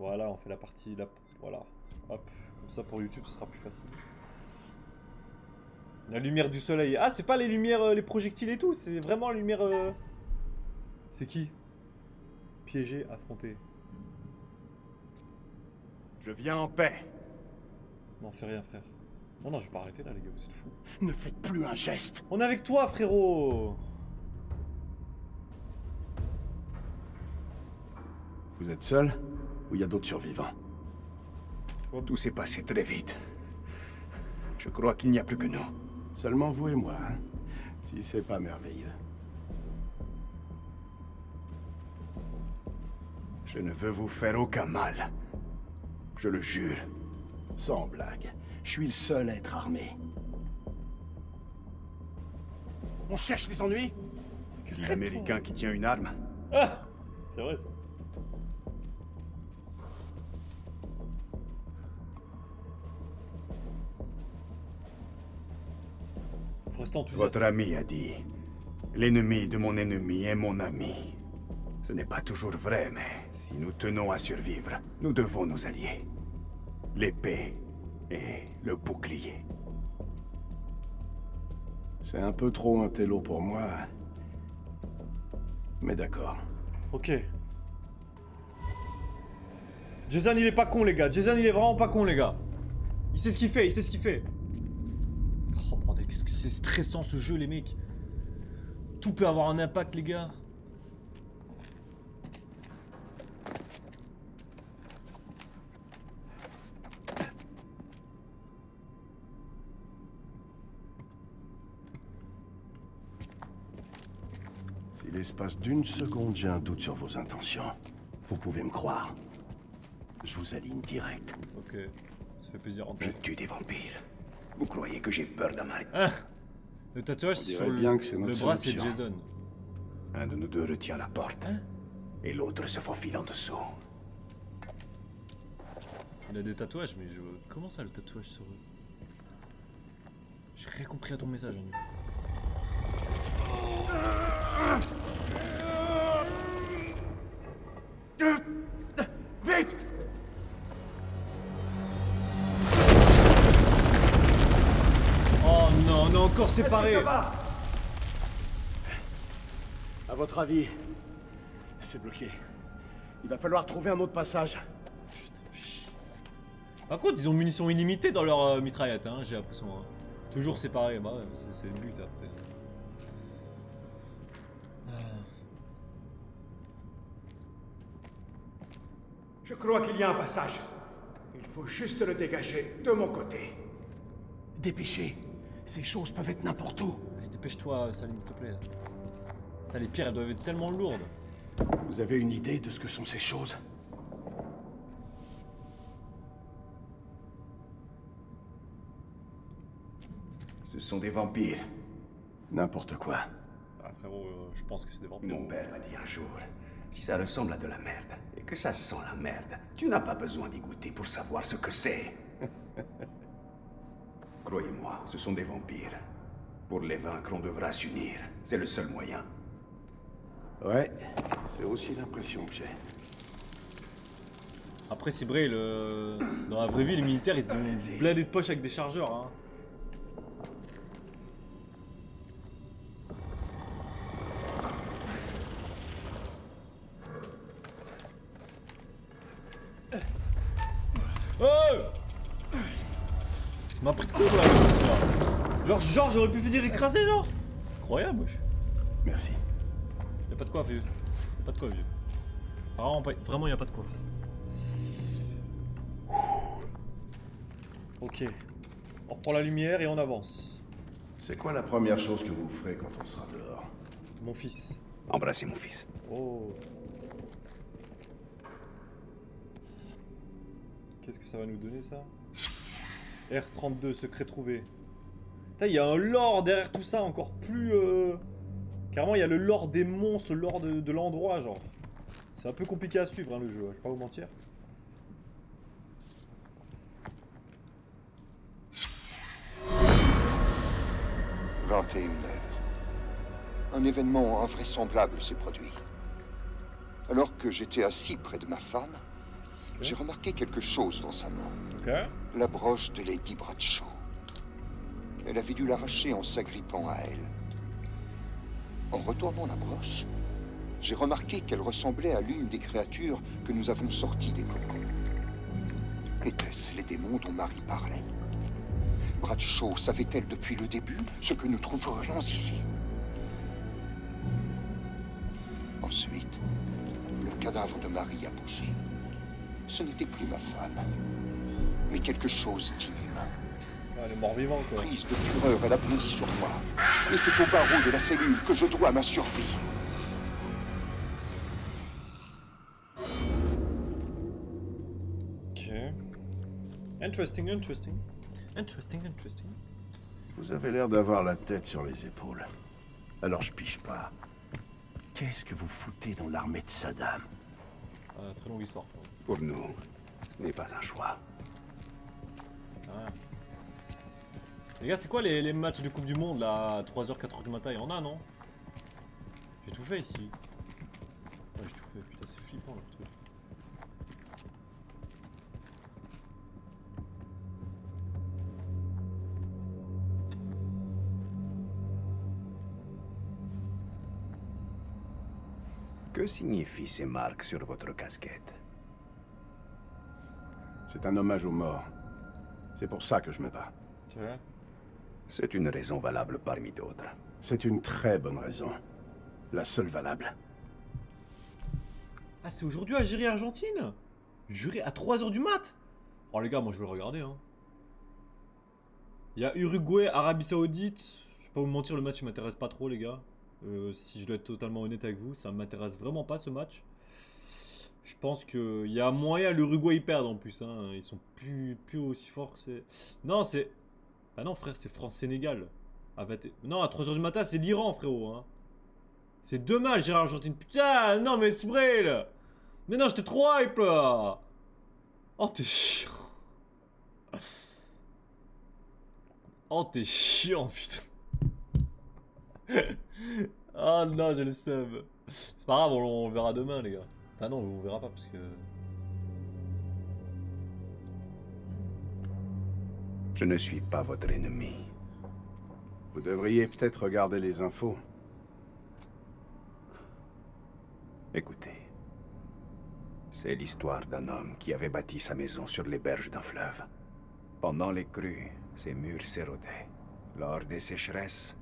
Voilà, on fait la partie là. Voilà. Hop. Comme ça pour YouTube, ce sera plus facile. La lumière du soleil. Ah, c'est pas les lumières, les projectiles et tout. C'est vraiment la lumière. C'est qui? Piégé, affronté. Je viens en paix. Non, fais rien, frère. Non, non, je vais pas arrêter là, les gars, vous êtes fous. Ne faites plus un geste. On est avec toi, frérot. Vous êtes seul ou il y a d'autres survivants? Tout s'est passé très vite. Je crois qu'il n'y a plus que nous. Seulement vous et moi, hein? Si c'est pas merveilleux. Je ne veux vous faire aucun mal. Je le jure. Sans blague. Je suis le seul à être armé. On cherche les ennuis? L'Américain qui tient une arme? Ah, c'est vrai ça. Faut rester enthousiaste. Votre ami a dit, l'ennemi de mon ennemi est mon ami. Ce n'est pas toujours vrai, mais si nous tenons à survivre, nous devons nous allier. L'épée et le bouclier. C'est un peu trop un télo pour moi. Mais d'accord. Ok. Jason il est pas con les gars, Jason il est vraiment pas con les gars. Il sait ce qu'il fait, il sait ce qu'il fait. Oh bordel, qu'est-ce que c'est stressant ce jeu les mecs. Tout peut avoir un impact les gars. Si l'espace d'une seconde j'ai un doute sur vos intentions, vous pouvez me croire. Je vous aligne direct. Ok, ça fait plaisir en Je tue des vampires. Vous croyez que j'ai peur d'un mari? Ah, le tatouage On sur dirait bien que c'est le notre bras seule c'est option. Jason. Un de nous deux retient la porte. Hein? Et l'autre se faufile en dessous. Il a des tatouages mais je... Comment ça le tatouage sur eux? J'ai rien compris à ton message. Vite! Oh non, on est encore séparés. Ça va? À votre avis, c'est bloqué. Il va falloir trouver un autre passage. Putain, fais chier. Par contre, ils ont munitions illimitées dans leur mitraillette, hein, j'ai l'impression. Hein. Toujours séparés, bah ouais, c'est le but après. Je crois qu'il y a un passage. Il faut juste le dégager de mon côté. Dépêchez. Ces choses peuvent être n'importe où. Allez, dépêche-toi, Salim, s'il te plaît. Putain, les pierres, elles doivent être tellement lourdes. Vous avez une idée de ce que sont ces choses? Ce sont des vampires. N'importe quoi. Ah, frérot, je pense que c'est des vampires. Mon père m'a dit un jour, si ça ressemble à de la merde, et que ça sent la merde, tu n'as pas besoin d'y goûter pour savoir ce que c'est. Croyez-moi, ce sont des vampires. Pour les vaincre, on devra s'unir. C'est le seul moyen. Ouais, c'est aussi l'impression que j'ai. Après, c'est vrai, dans la vraie vie, les militaires, ils ont blindé de poche avec des chargeurs. Hein. Oh! Il m'a pris de court là. Genre j'aurais pu finir écrasé, genre. Incroyable, wesh. Merci. Y'a pas de quoi, vieux. Y'a pas de quoi, vieux. Vraiment, y'a pas de quoi. Ok. On reprend la lumière et on avance. C'est quoi la première chose que vous ferez quand on sera dehors? Mon fils. Embrassez mon fils. Oh. Qu'est-ce que ça va nous donner, ça? R32, secret trouvé. Putain, il y a un lore derrière tout ça, encore plus... Carrément, il y a le lore des monstres, le lore de l'endroit, genre. C'est un peu compliqué à suivre, hein, le jeu, je vais pas vous mentir. « 21 heures. Un événement invraisemblable s'est produit. Alors que j'étais assis près de ma femme, J'ai remarqué quelque chose dans sa main. Ok. La broche de Lady Bradshaw. Elle avait dû l'arracher en s'agrippant à elle. En retournant la broche, j'ai remarqué qu'elle ressemblait à l'une des créatures que nous avons sorties des cocons. Étaient-ce les démons dont Marie parlait? Bradshaw savait-elle depuis le début ce que nous trouverions ici? Ensuite, le cadavre de Marie a bougé. Ce n'était plus ma femme, mais quelque chose d'inhumain. Ah, elle est mort-vivant, quoi. Prise de fureur, elle a bondi sur moi. Et c'est au barreau de la cellule que je dois ma survie. Ok. Interesting, interesting. Interesting, interesting. Vous avez l'air d'avoir la tête sur les épaules. Alors je piche pas. Qu'est-ce que vous foutez dans l'armée de Saddam? Ah, très longue histoire. Pour nous, ce n'est pas un choix. Ah. Les gars, c'est quoi les matchs de Coupe du Monde là à 3h, 4h du matin? Il y en a, non? J'ai tout fait ici. Ouais, j'ai tout fait. Putain, c'est flippant le truc. Que signifient ces marques sur votre casquette? C'est un hommage aux morts. C'est pour ça que je me bats. Ok. C'est une raison valable parmi d'autres. C'est une très bonne raison. La seule valable. Ah, c'est aujourd'hui Algérie-Argentine? Juré à 3h du mat? Oh les gars, moi je vais le regarder, hein. Il y a Uruguay-Arabie Saoudite. Je vais pas vous mentir, le match il m'intéresse pas trop, les gars. Si je dois être totalement honnête avec vous, ça m'intéresse vraiment pas ce match. Je pense qu'il y a moyen l'Uruguay y perdre en plus, hein. Ils sont plus aussi forts que c'est... Non, c'est... Ah non frère, c'est France-Sénégal. Non, à 3h du matin, c'est l'Iran, frérot, hein. C'est demain, Algérie-Argentine. Putain, non mais c'est vrai, là. Mais non, j'étais trop hype, là. Oh, t'es chiant. Oh, t'es chiant, putain. Ah non, j'ai le seum. C'est pas grave, on le verra demain, les gars. Enfin non, on verra pas, parce que... Je ne suis pas votre ennemi. Vous devriez peut-être regarder les infos. Écoutez. C'est l'histoire d'un homme qui avait bâti sa maison sur les berges d'un fleuve. Pendant les crues, ses murs s'érodaient. Lors des sécheresses,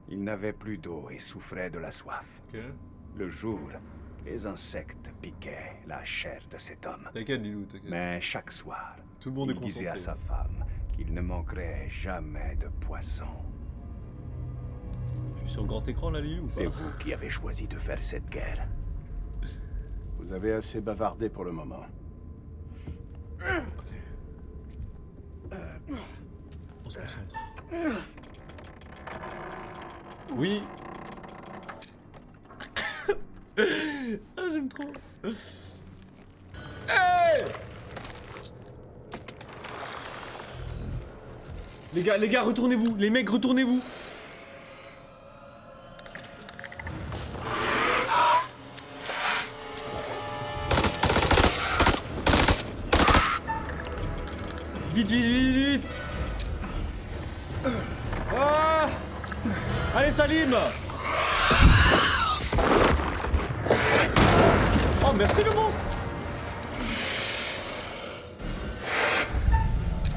il n'avait plus d'eau et souffrait de la soif. Ok. Le jour, les insectes piquaient la chair de cet homme. T'inquiète, Lilou, t'inquiète. Mais chaque soir, Tout le monde est il disait à concentré. sa femme qu'il ne manquerait jamais de poisson. Je suis sur grand écran, là, Lilou, ou C'est pas? vous qui avez choisi de faire cette guerre. Vous avez assez bavardé pour le moment. Ok. On se concentre. Oui. Ah, j'aime trop. Hey! Les gars, retournez-vous. Les mecs, retournez-vous. Vite, vite, vite, vite. Ah! Allez, Salim. Oh, merci le monstre.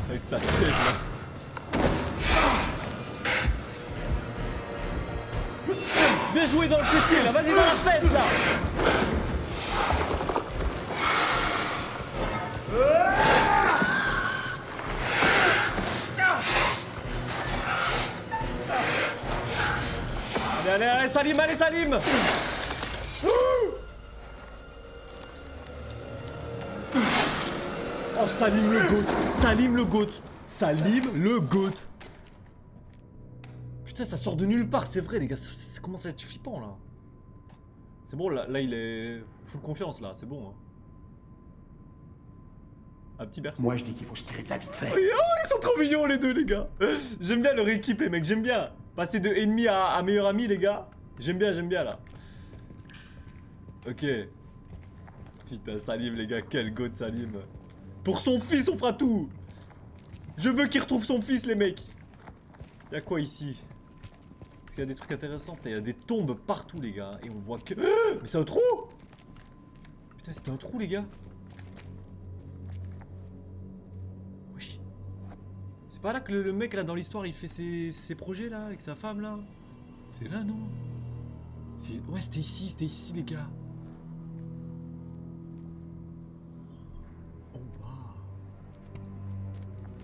Avec ta tête, là. Bien joué dans le fessier, là. Vas-y, dans la fesse, là. Allez, allez, Salim, allez, Salim. Oh, Salim le GOAT. Salim le GOAT. Salim le GOAT. Putain, ça sort de nulle part, c'est vrai, les gars. Ça commence à être flippant, là. C'est bon, là, il est full confiance, là. C'est bon, hein. Un petit berceau. Moi je dis qu'il faut se tirer de la vite fait. Oh, ils sont trop mignons les deux, les gars. J'aime bien leur équipe, les mecs, j'aime bien. Passer de ennemi à meilleur ami, les gars. J'aime bien là. Ok. Putain, Salim, les gars, quel go de Salim. Pour son fils, on fera tout. Je veux qu'il retrouve son fils, les mecs. Y'a quoi ici? Est-ce qu'il y a des trucs intéressants? Putain, il y a des tombes partout, les gars. Et on voit que... Mais c'est un trou! Putain, c'était un trou, les gars. Wesh. C'est pas là que le mec, là, dans l'histoire, il fait ses projets, là, avec sa femme, là? C'est là, non? Ouais, c'était ici, les gars. En bas.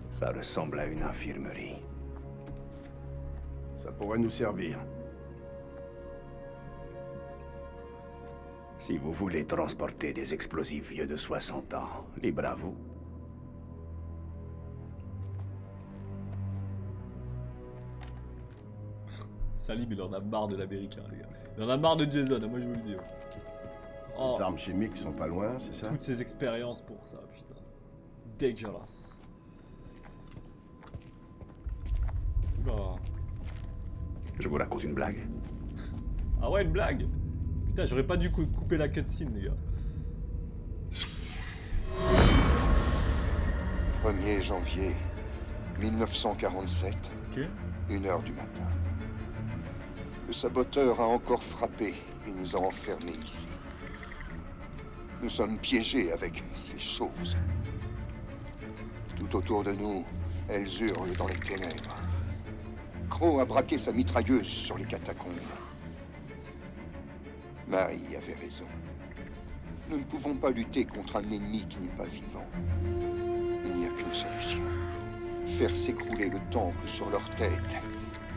Ça ressemble à une infirmerie. Ça pourrait nous servir. Si vous voulez transporter des explosifs vieux de 60 ans, libre à vous. Salim, il en a marre de l'américain, les gars. Il en a marre de Jason, moi je vous le dis. Oh, Les armes chimiques sont pas loin, c'est ça? toutes ces expériences pour ça, putain. Dégueulasse. Oula. Je vous raconte une blague. Ah ouais, une blague. Putain, j'aurais pas dû couper la cutscene, les gars. 1er janvier 1947, Ok. 1h du matin. Le saboteur a encore frappé et nous a enfermés ici. Nous sommes piégés avec ces choses. Tout autour de nous, elles hurlent dans les ténèbres. Crow a braqué sa mitrailleuse sur les catacombes. Marie avait raison. Nous ne pouvons pas lutter contre un ennemi qui n'est pas vivant. Il n'y a qu'une solution. Faire s'écrouler le temple sur leur tête,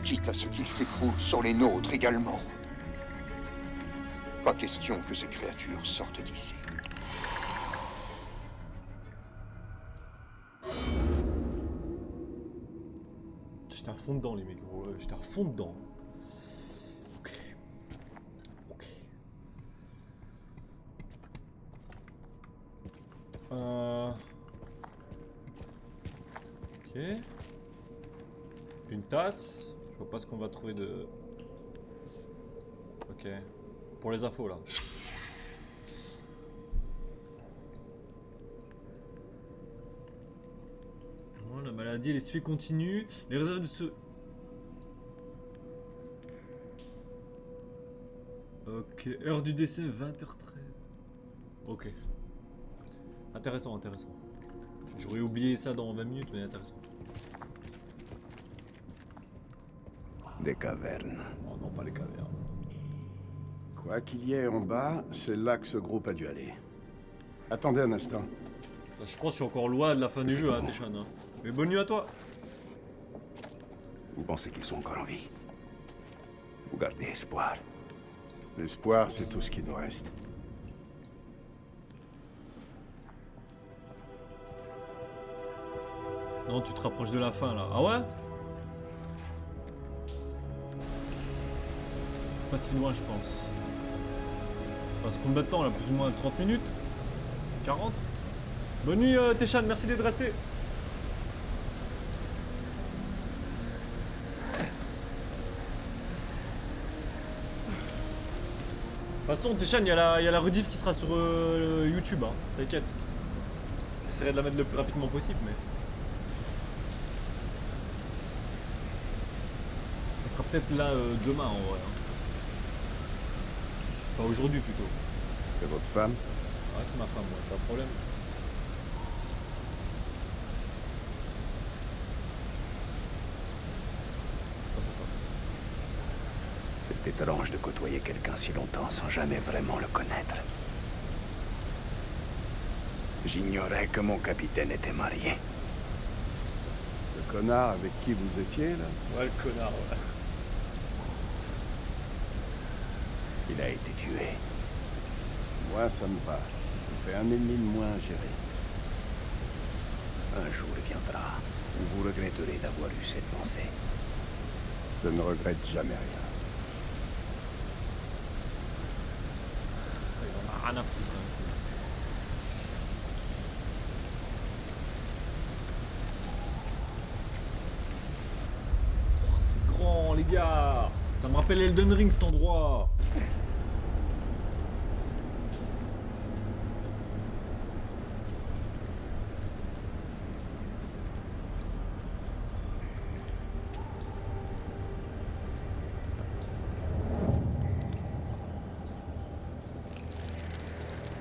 quitte à ce qu'il s'écroule sur les nôtres également. Pas question que ces créatures sortent d'ici. J'étais à fond dedans, les mecs. J'étais à fond dedans. Ok. Ok. Ok. Une tasse. Je vois pas ce qu'on va trouver de... Ok. Pour les infos, là. Oh, la maladie, les suies continuent. Les réserves de ce... Ok. Heure du décès, 20h13. Ok. Intéressant, intéressant. J'aurais oublié ça dans 20 minutes, mais intéressant. Des cavernes. Oh non, pas les cavernes. Quoi qu'il y ait en bas, c'est là que ce groupe a dû aller. Attendez un instant. Je pense que je suis encore loin de la fin du jeu, hein, Téchan. Hein. Mais bonne nuit à toi. Vous pensez qu'ils sont encore en vie? Vous gardez espoir. L'espoir, c'est tout ce qui nous reste. Non, tu te rapproches de la fin, là. Ah ouais? C'est pas si loin, je pense. On va se combien de temps, là? Plus ou moins 30 minutes? 40? Bonne nuit, Téchan, merci d'être resté. De toute façon, Téchan, il y a la rediff qui sera sur YouTube, hein. T'inquiète. J'essaierai de la mettre le plus rapidement possible, mais... Elle sera peut-être là demain, en vrai. Hein. Enfin, aujourd'hui, plutôt. C'est votre femme? Ouais, c'est ma femme, ouais, pas de problème. C'est pas sympa. C'est étrange de côtoyer quelqu'un si longtemps sans jamais vraiment le connaître. J'ignorais que mon capitaine était marié. Le connard avec qui vous étiez, là? Ouais, le connard, ouais. Il a été tué. Moi, ça me va. Ça fait un ennemi de moins à gérer. Un jour viendra où vous regretterez d'avoir eu cette pensée. Je ne regrette jamais rien. Il en a rien à foutre. Hein, oh, c'est grand, les gars. Ça me rappelle Elden Ring, cet endroit.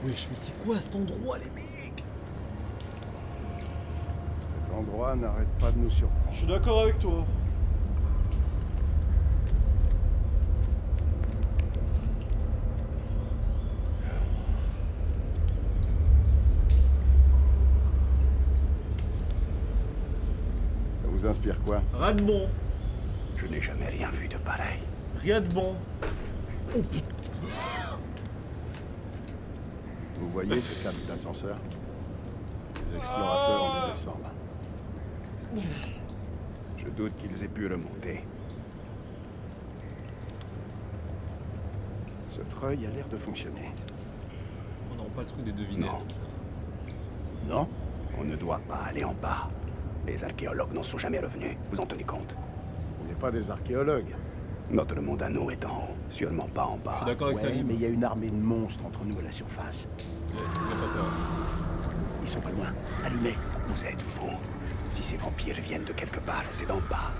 Wesh, mais c'est quoi cet endroit, les mecs? Cet endroit n'arrête pas de nous surprendre. Je suis d'accord avec toi. Ça vous inspire quoi? Rien de bon. Je n'ai jamais rien vu de pareil. Rien de bon. Oh putain. Vous voyez ce câble d'ascenseur? Les explorateurs ont dû descendre. Je doute qu'ils aient pu remonter. Ce treuil a l'air de fonctionner. On n'a pas le truc des devinettes. Non. Non? On ne doit pas aller en bas. Les archéologues n'en sont jamais revenus, vous en tenez compte? On n'est pas des archéologues. Notre monde à nous est en haut, sûrement pas en Je bas. suis d'accord avec Ouais, Salim. mais il y a une armée de monstres entre nous et la surface. Il a pas tort. Ils sont pas loin. Allumez. Vous êtes fous. Si ces vampires viennent de quelque part, c'est d'en bas.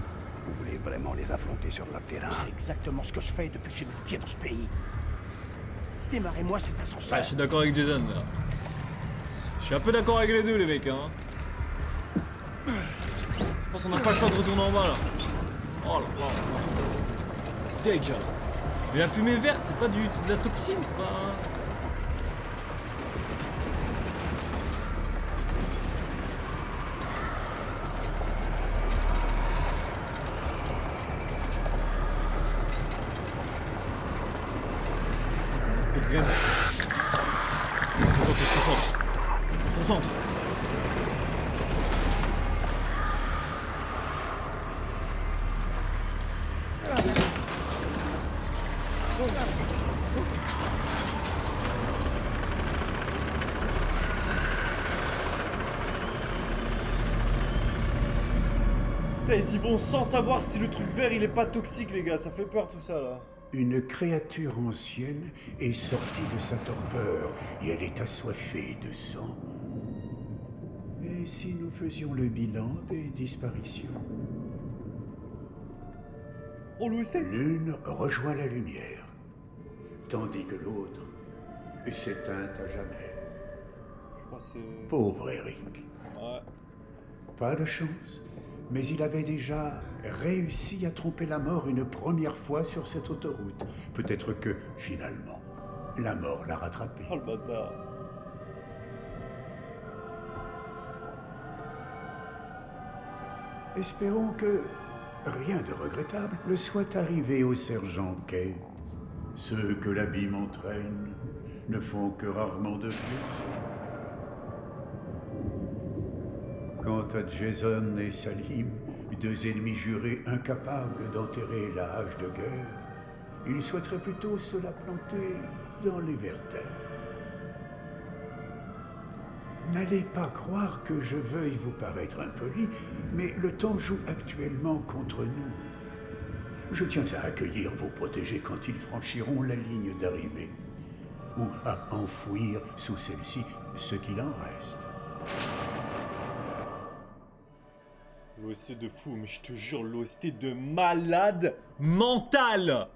Vous voulez vraiment les affronter sur leur terrain? C'est exactement ce que je fais depuis que j'ai mis le pied dans ce pays. Démarrez-moi cet ascenseur. Ouais, je suis d'accord avec Jason là. Je suis un peu d'accord avec les deux, les mecs. Hein. Je pense qu'on n'a pas le choix de retourner en bas là. Oh là là. Dégueulasse. Mais la fumée verte, c'est pas de la toxine, c'est pas. C'est un aspect de graine. On se concentre, on se concentre. On se concentre. Putain, ils y vont sans savoir si le truc vert il est pas toxique, les gars. Ça fait peur tout ça là. Une créature ancienne est sortie de sa torpeur et elle est assoiffée de sang. Et si nous faisions le bilan des disparitions? Oh, l'OST. L'une rejoint la lumière, tandis que l'autre s'éteint à jamais. Je crois que c'est. Pauvre Eric. Ouais. Pas de chance, mais il avait déjà réussi à tromper la mort une première fois sur cette autoroute. Peut-être que, finalement, la mort l'a rattrapé. Oh le bâtard. Espérons que rien de regrettable ne soit arrivé au sergent Kay. Ceux que l'abîme entraîne ne font que rarement de plus. Quant à Jason et Salim, deux ennemis jurés incapables d'enterrer la hache de guerre, ils souhaiteraient plutôt se la planter dans les vertèbres. N'allez pas croire que je veuille vous paraître impoli, mais le temps joue actuellement contre nous. Je tiens à accueillir vos protégés quand ils franchiront la ligne d'arrivée, ou à enfouir sous celle-ci ce qu'il en reste. L'OST de fou, mais je te jure, l'OST de malade mental.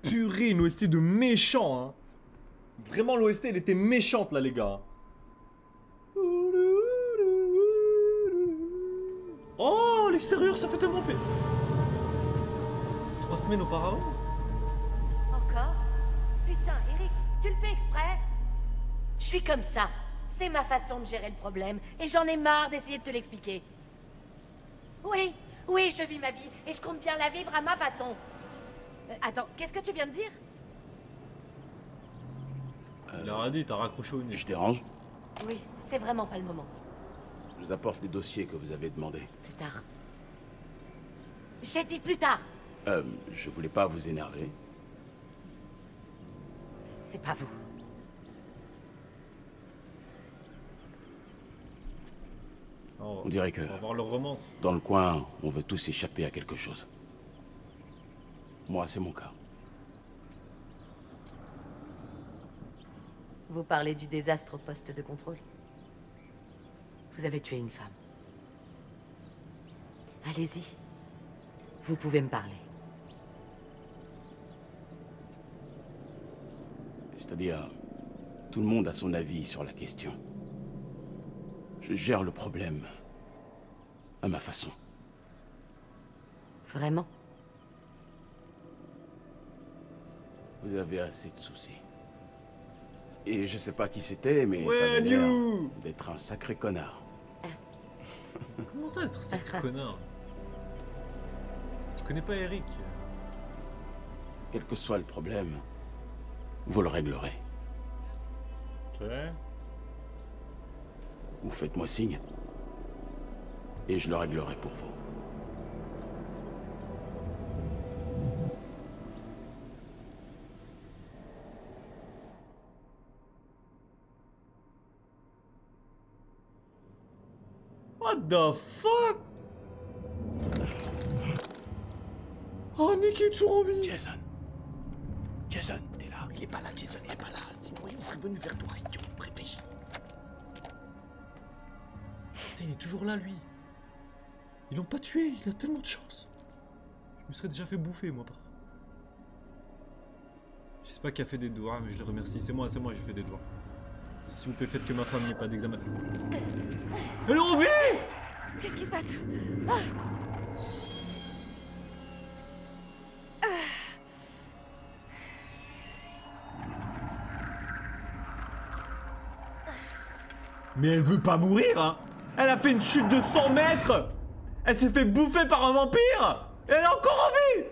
Purée, une OST de méchant, hein. Vraiment, l'OST, elle était méchante, là, les gars. Oh, l'extérieur, ça fait tellement peur. 3 semaines auparavant. Encore? Putain, Eric, tu le fais exprès? Je suis comme ça. C'est ma façon de gérer le problème, et j'en ai marre d'essayer de te l'expliquer. Oui, oui, je vis ma vie, et je compte bien la vivre à ma façon. Attends, qu'est-ce que tu viens de dire? Il a rien dit, t'as raccroché au nez. Je dérange? Oui, c'est vraiment pas le moment. Je vous apporte les dossiers que vous avez demandés. Plus tard. J'ai dit plus tard. Je voulais pas vous énerver. C'est pas vous. Oh, On dirait que, on va voir leur romance. dans le coin, on veut tous échapper à quelque chose. Moi, c'est mon cas. Vous parlez du désastre au poste de contrôle. Vous avez tué une femme. Allez-y. Vous pouvez me parler. C'est-à-dire, tout le monde a son avis sur la question. Je gère le problème à ma façon. Vraiment? Vous avez assez de soucis. Et je sais pas qui c'était, mais ça Ouais, avait l'air New! d'être un sacré connard. Comment ça, être sacré connard? Tu connais pas Eric? Quel que soit le problème, vous le réglerez. Ok. Vous faites-moi signe, et je le réglerai pour vous. What the fuck? Oh, Nick il est toujours en vie! Jason. Jason, t'es là. Il est pas là, Jason, il est pas là. Sinon, il serait venu vers toi, idiot. Réfléchis. Putain, il est toujours là, lui. Ils l'ont pas tué, il a tellement de chance. Je me serais déjà fait bouffer, moi, par. Je sais pas qui a fait des doigts, mais je le remercie. C'est moi, j'ai fait des doigts. S'il vous plaît, faites que ma femme n'ait pas d'examen. Elle est en vie! Qu'est-ce qui se passe? Mais elle veut pas mourir, hein! Elle a fait une chute de 100 mètres! Elle s'est fait bouffer par un vampire! Et elle est encore en vie!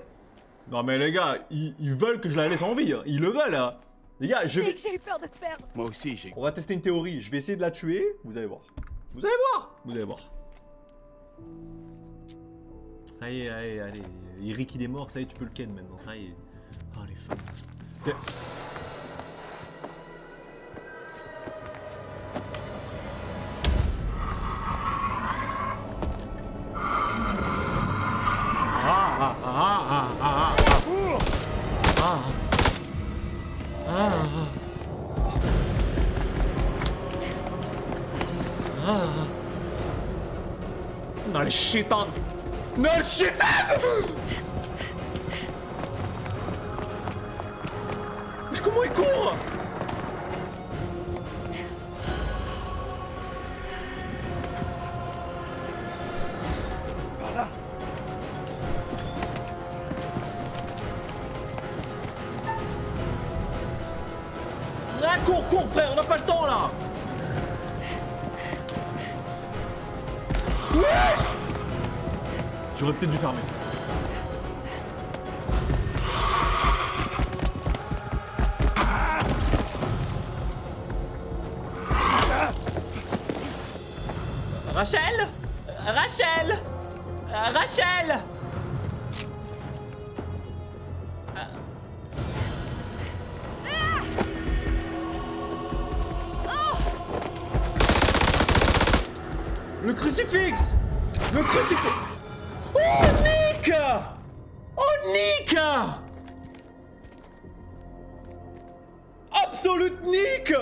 Non mais les gars, ils veulent que je la laisse en vie, hein. Ils le veulent, hein. Les gars, je vais... Nick, j'ai eu peur de te perdre. Moi aussi, j'ai... On va tester une théorie, je vais essayer de la tuer, vous allez voir. Vous allez voir! Vous allez voir. Ça y est, allez. Eric il est mort, ça y est, tu peux le ken maintenant, ça y est. Oh les femmes. C'est... Non, le shaitan! Non, le shaitan! Mais comment il court? Ah, cours, frère, on n'a pas le temps là! Ouais! J'aurais peut-être dû fermer. Rachel! Rachel! Rachel! Le crucifix! Le crucifix! Oh, Nick! Oh, Nick! Absolute Nick!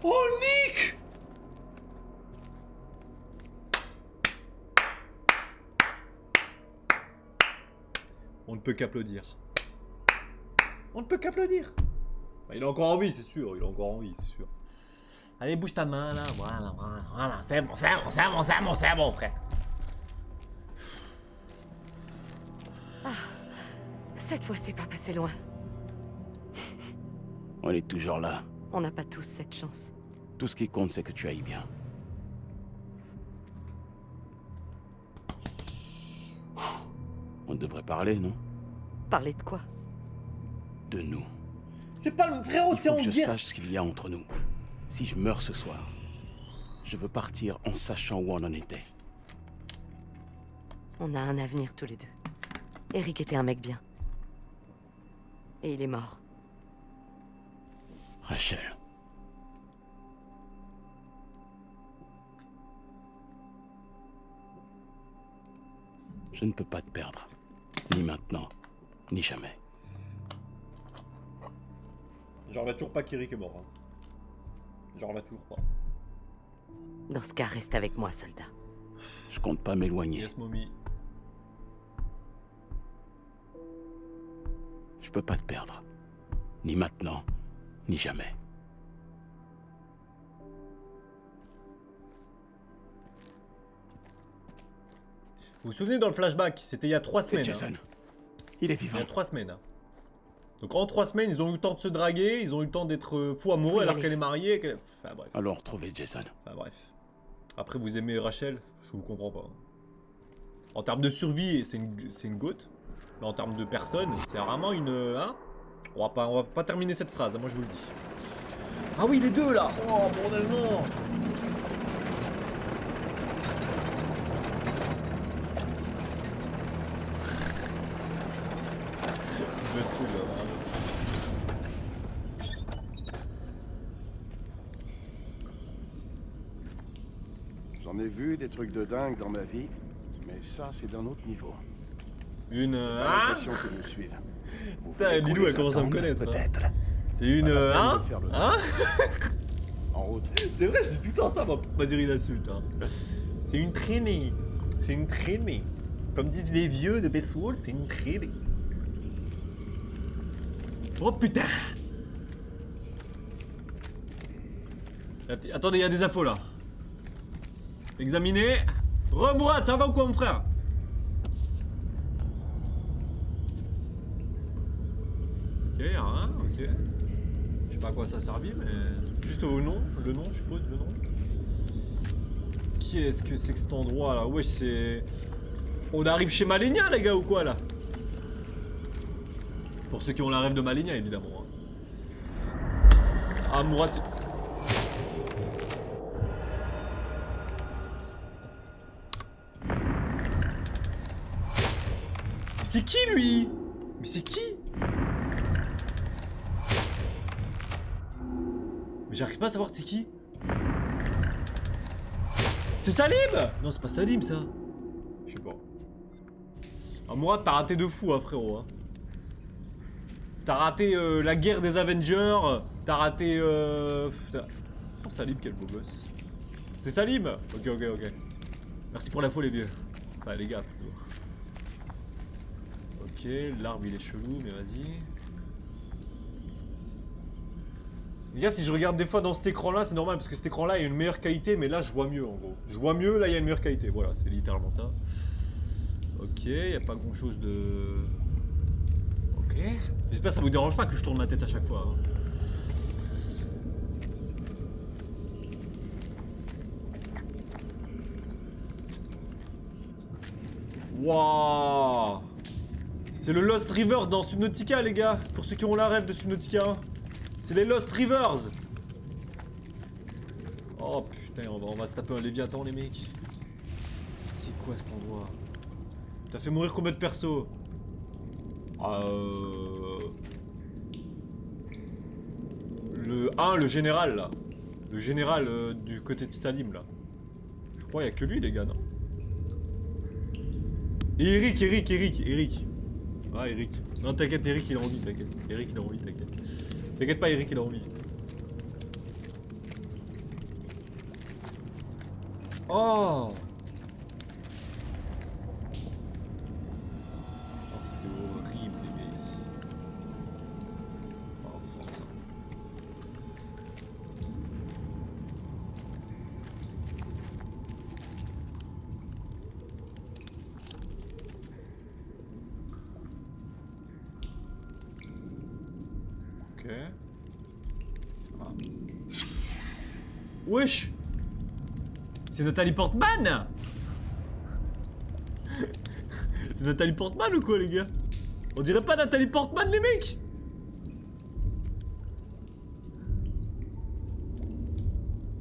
Oh, Nick! On ne peut qu'applaudir. On ne peut qu'applaudir. Bah, il est encore en vie, c'est sûr. Il est encore en vie, c'est sûr. Allez, bouge ta main là, voilà, c'est bon, frère. Cette fois, c'est pas passé loin. On est toujours là. On n'a pas tous cette chance. Tout ce qui compte, c'est que tu ailles bien. On devrait parler, non? Parler de quoi? De nous. C'est pas le frérot, Il t'es faut en que je guerre. sache ce qu'il y a entre nous. Si je meurs ce soir, je veux partir en sachant où on en était. On a un avenir tous les deux. Eric était un mec bien. Et il est mort. Rachel. Je ne peux pas te perdre. Ni maintenant, ni jamais. J'en reviens toujours pas qu'Eric est mort. Hein. J'en reviens toujours pas. Dans ce cas, reste avec moi, soldat. Je compte pas m'éloigner. Yes, mommy. Je peux pas te perdre. Ni maintenant, ni jamais. Vous vous souvenez dans le flashback, c'était il y a 3 C'est semaines. Jason. Hein. Il est Il y vivant. a 3 semaines. Hein. Donc en 3 semaines, ils ont eu le temps de se draguer, ils ont eu le temps d'être fous amoureux Faut y alors aller. qu'elle est mariée. Enfin bref. Allons retrouver Jason. Enfin bref. Après vous aimez Rachel, je vous comprends pas. En termes de survie, c'est une gote. Mais en termes de personne, c'est vraiment une... Hein, on va pas terminer cette phrase, hein, moi je vous le dis. Ah oui, les deux là. Oh bordel non. Je me saoule, là, vraiment. J'en ai vu des trucs de dingue dans ma vie, mais ça, c'est d'un autre niveau. Une... J'ai Hein, l'impression qu'ils nous suivent. Vous putain, voulez qu'on Lilou, les elle commence à me attende, connaître. Hein. peut-être. C'est une... Pas la peine Hein, de faire le hein. En route. C'est vrai, je dis tout le temps ça, moi, pour pas dire une insulte. Hein. C'est une traînée. C'est une traînée. Comme disent les vieux de Bestwall, c'est une traînée. Oh putain! Attendez, il y a des infos là. Examiner. Remourad, ça va ou quoi, mon frère? Ok, hein, ok. Je sais pas à quoi ça servit, mais... Juste au nom, le nom, je suppose, le nom. Qu'est-ce que c'est que cet endroit là? Wesh, c'est... On arrive chez Malenia, les gars, ou quoi, là? Pour ceux qui ont la rêve de Malenia, évidemment. Hein. Ah, Mourad, c'est... Mais c'est qui, lui? Mais c'est qui? Mais j'arrive pas à savoir c'est qui. C'est Salim! Non, c'est pas Salim, ça. Je sais pas. Ah, Mourad, t'as raté de fou, hein, frérot. Hein. T'as raté la guerre des Avengers. T'as raté... Putain. Oh, Salim, quel beau gosse. C'était Salim? Ok, ok, ok. Merci pour l'info, les vieux. Enfin, les gars, plutôt. Ok, l'arbre, il est chelou, mais vas-y. Les gars, si je regarde des fois dans cet écran-là, c'est normal, parce que cet écran-là, il y a une meilleure qualité, mais là, je vois mieux, en gros. Je vois mieux, là, il y a une meilleure qualité. Voilà, c'est littéralement ça. Ok, il n'y a pas grand-chose de... Ok. J'espère que ça vous dérange pas que je tourne ma tête à chaque fois. Hein. Waouh! C'est le Lost River dans Subnautica, les gars. Pour ceux qui ont la rêve de Subnautica 1. C'est les Lost Rivers. Oh putain, on va se taper un Léviathan, les mecs. C'est quoi cet endroit? T'as fait mourir combien de persos? Le général, là. Le général du côté de Salim, là. Je crois qu'il n'y a que lui, les gars, non? Et Eric. Ah, Eric. Non, t'inquiète, Eric, il a envie, t'inquiète. Eric, il a envie, t'inquiète. T'inquiète pas, Eric, il a envie. Oh! Oh, c'est horrible, les mecs. Oh, force. Ok. Ah. Wesh! C'est Nathalie Portman! C'est Nathalie Portman ou quoi, les gars? On dirait pas Nathalie Portman, les mecs?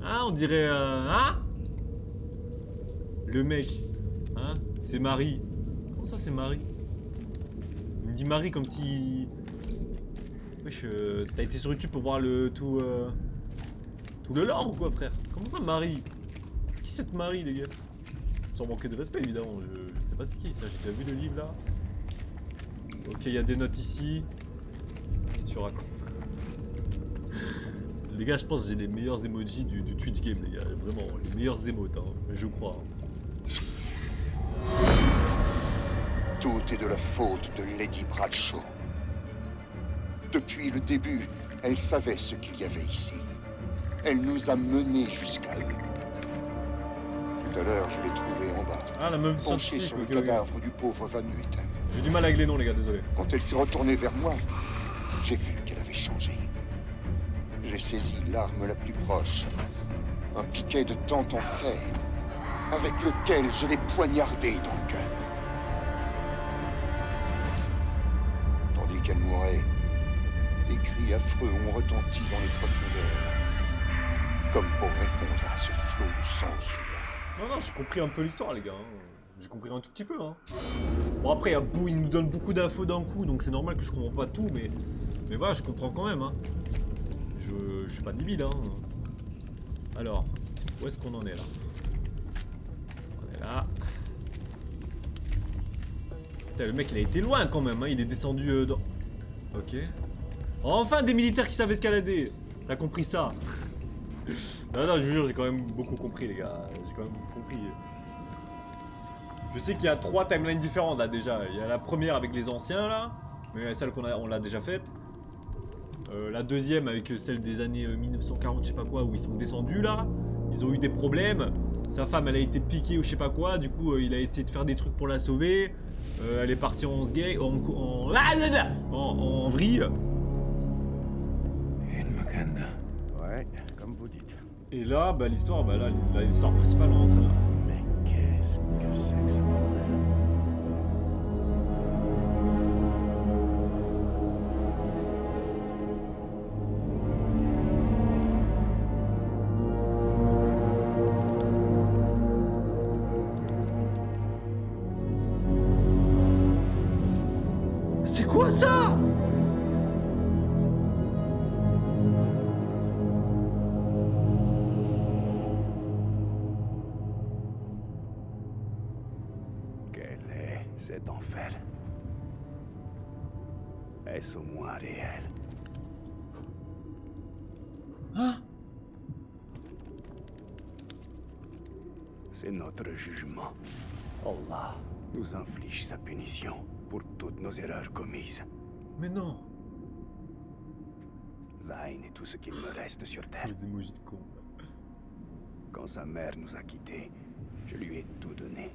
Ah, on dirait... hein? Le mec. Hein? C'est Marie. Comment ça, c'est Marie? Il me dit Marie comme si... Wesh, t'as été sur YouTube pour voir le tout le lore ou quoi, frère? Comment ça, Marie? C'est qui cette Marie, les gars? Sans manquer de respect, évidemment. Je ne sais pas c'est qui ça. J'ai déjà vu le livre là. Ok, il y a des notes ici. Qu'est-ce que tu racontes? Les gars, je pense que j'ai les meilleurs emojis du Twitch game, les gars. Vraiment, les meilleurs émotes, hein. Je crois. Hein. Tout est de la faute de Lady Bradshaw. Depuis le début, elle savait ce qu'il y avait ici. Elle nous a menés jusqu'à eux. Tout à l'heure, je l'ai trouvée en bas, Ah, la même penchée scientifique, sur le ok, ok. cadavre du pauvre Van Nuiten. J'ai du mal avec les noms, les gars, désolé. Quand elle s'est retournée vers moi, j'ai vu qu'elle avait changé. J'ai saisi l'arme la plus proche, un piquet de tente en fer, avec lequel je l'ai poignardée dans le cœur. Tandis qu'elle mourait, des cris affreux ont retenti dans les profondeurs, comme pour répondre à ce flot de sang soudain. Non, j'ai compris un peu l'histoire, les gars. Hein. J'ai compris un tout petit peu. Hein. Bon, après, il nous donne beaucoup d'infos d'un coup, donc c'est normal que je comprends pas tout, mais voilà, je comprends quand même. Hein. Je suis pas débile. Hein. Alors, où est-ce qu'on en est là? On est là. Putain, le mec, il a été loin quand même. Hein. Il est descendu dans... Ok. Enfin, des militaires qui savent escalader. T'as compris ça? Non, je vous jure, j'ai quand même beaucoup compris, les gars. J'ai quand même compris. Je sais qu'il y a 3 timelines différentes, là, déjà. Il y a la première avec les anciens, là. Mais celle on l'a déjà faite. La deuxième avec celle des années 1940, je sais pas quoi, où ils sont descendus, là. Ils ont eu des problèmes. Sa femme, elle a été piquée ou je sais pas quoi. Du coup, il a essayé de faire des trucs pour la sauver. Elle est partie en vrille. Ouais, comme vous dites. Et là, bah, l'histoire principale, on est en train de là. Mais qu'est-ce que c'est que ce bordel? C'est quoi ça? Quel est cet enfer? Est-ce au moins réel? Hein? C'est notre jugement. Allah nous inflige sa punition pour toutes nos erreurs commises. Mais non. Zayn est tout ce qu'il me reste sur Terre. Les emojis de con. Quand sa mère nous a quittés, je lui ai tout donné.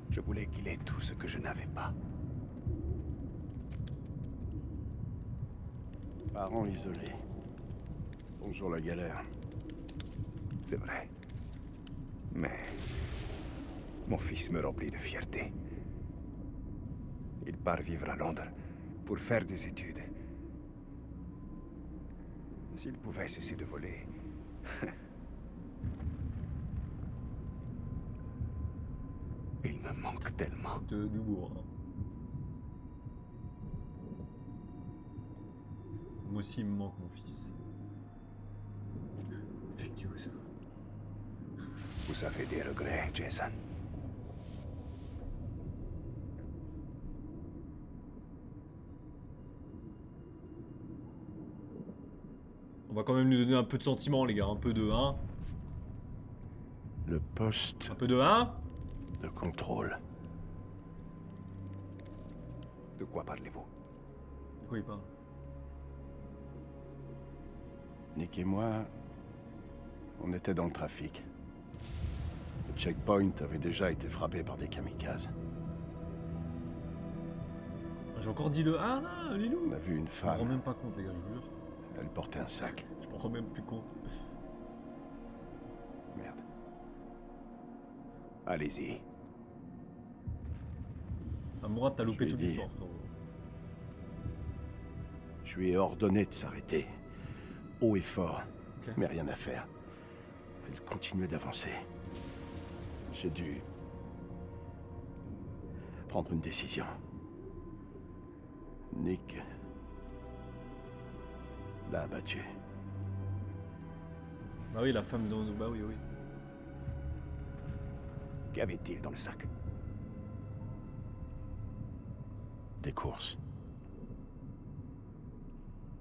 Je voulais qu'il ait tout ce que je n'avais pas. Parents isolés. Bonjour la galère. C'est vrai. Mais mon fils me remplit de fierté. Il part vivre à Londres pour faire des études. S'il pouvait cesser de voler. Il me manque tellement. De l'humour. Hein. Moi aussi, il me manque mon fils. Fake news. Vous avez des regrets, Jason? On va quand même lui donner un peu de sentiment, les gars. Un peu de 1. Le poste Un peu de 1. de contrôle. De quoi parlez-vous? De quoi il parle? Nick et moi, on était dans le trafic. Le checkpoint avait déjà été frappé par des kamikazes. J'ai encore dit le 1 là, Lilou. On a vu une Je me rends femme. même pas compte, les gars, je vous jure. Elle portait un sac. Je me rends même plus compte. Merde. Allez-y. Amoura, t'as loupé Je lui ai toute dit. l'histoire, frérot. Je lui ai ordonné de s'arrêter. Haut et fort. Ok. Mais rien à faire. Elle continuait d'avancer. J'ai dû prendre une décision. Nick l'a abattu. Bah oui, la femme dont... Bah oui, oui. Qu'avait-il dans le sac? Des courses.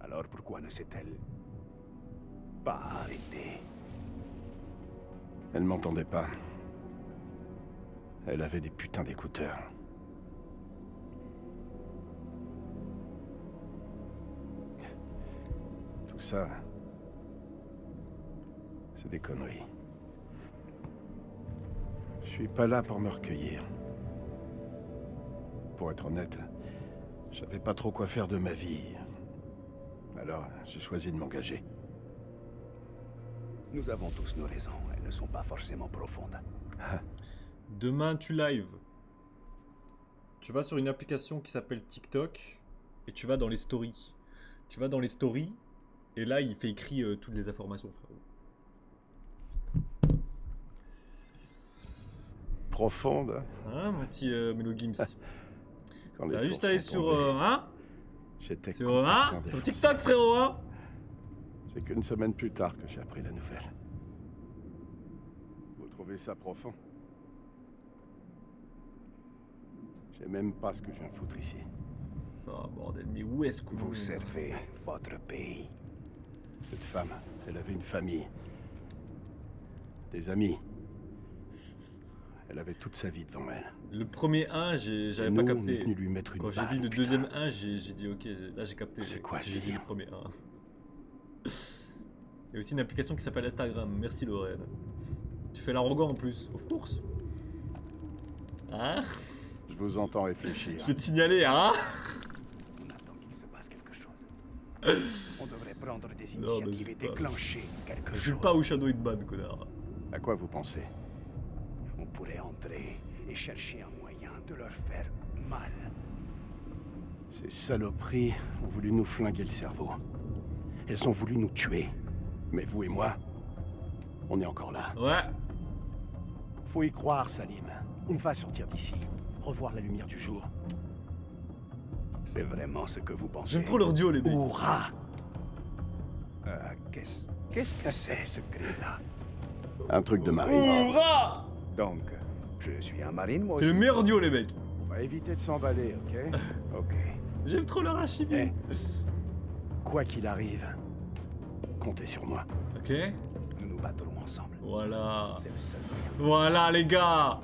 Alors pourquoi ne s'est-elle pas arrêtée? Elle m'entendait pas. Elle avait des putains d'écouteurs. ça, c'est des conneries. Je suis pas là pour me recueillir. Pour être honnête, je savais pas trop quoi faire de ma vie. Alors, j'ai choisi de m'engager. Nous avons tous nos raisons. Elles ne sont pas forcément profondes. Demain, tu live. Tu vas sur une application qui s'appelle TikTok et tu vas dans les stories. Tu vas dans les stories et là, il fait écrit toutes les informations, frérot. Profonde. Hein, mon petit Melo Gims. Quand les T'as tours juste allé sont sur tombées, hein, j'étais sur complètement sur défoncé. TikTok, frérot, hein. C'est qu'une semaine plus tard que j'ai appris la nouvelle. Vous trouvez ça profond? Je sais même pas ce que je viens foutre ici. Oh bordel, mais où est-ce que Vous servez votre pays. Cette femme, elle avait une famille. Des amis. Elle avait toute sa vie devant elle. Le premier 1, Et j'avais nous, pas on est capté. venu lui mettre une Quand j'ai balle, dit le putain. deuxième 1, j'ai dit ok, là j'ai capté. C'est quoi ce J'ai dit délire le premier 1. Il y a aussi une application qui s'appelle Instagram. Merci Lorraine. Tu fais l'arrogant en plus. Of course. Hein? Je vous entends réfléchir. Je vais te signaler, hein? On attend qu'il se passe quelque chose. On devrait prendre des Non, initiatives et n'hésite pas. déclencher quelque Je suis chose. pas au Shadow Hitman, connard. À quoi vous pensez? On pourrait entrer et chercher un moyen de leur faire mal. Ces saloperies ont voulu nous flinguer le cerveau. Elles ont voulu nous tuer. Mais vous et moi, on est encore là. Ouais. Faut y croire, Salim. On va sortir d'ici. Revoir la lumière du jour. C'est vraiment ce que vous pensez. J'aime trop leur duo, les mecs. Hurrah! Qu'est-ce que c'est ce cri-là? Un truc de marine. Hourra! Donc, je suis un marine, moi C'est le aussi. meilleur duo, les mecs. On va éviter de s'emballer, ok? Ok. J'aime trop leur alchimie. Eh, quoi qu'il arrive, comptez sur moi. Ok. Nous nous battrons ensemble. Voilà. C'est le seul moyen. Voilà, les gars.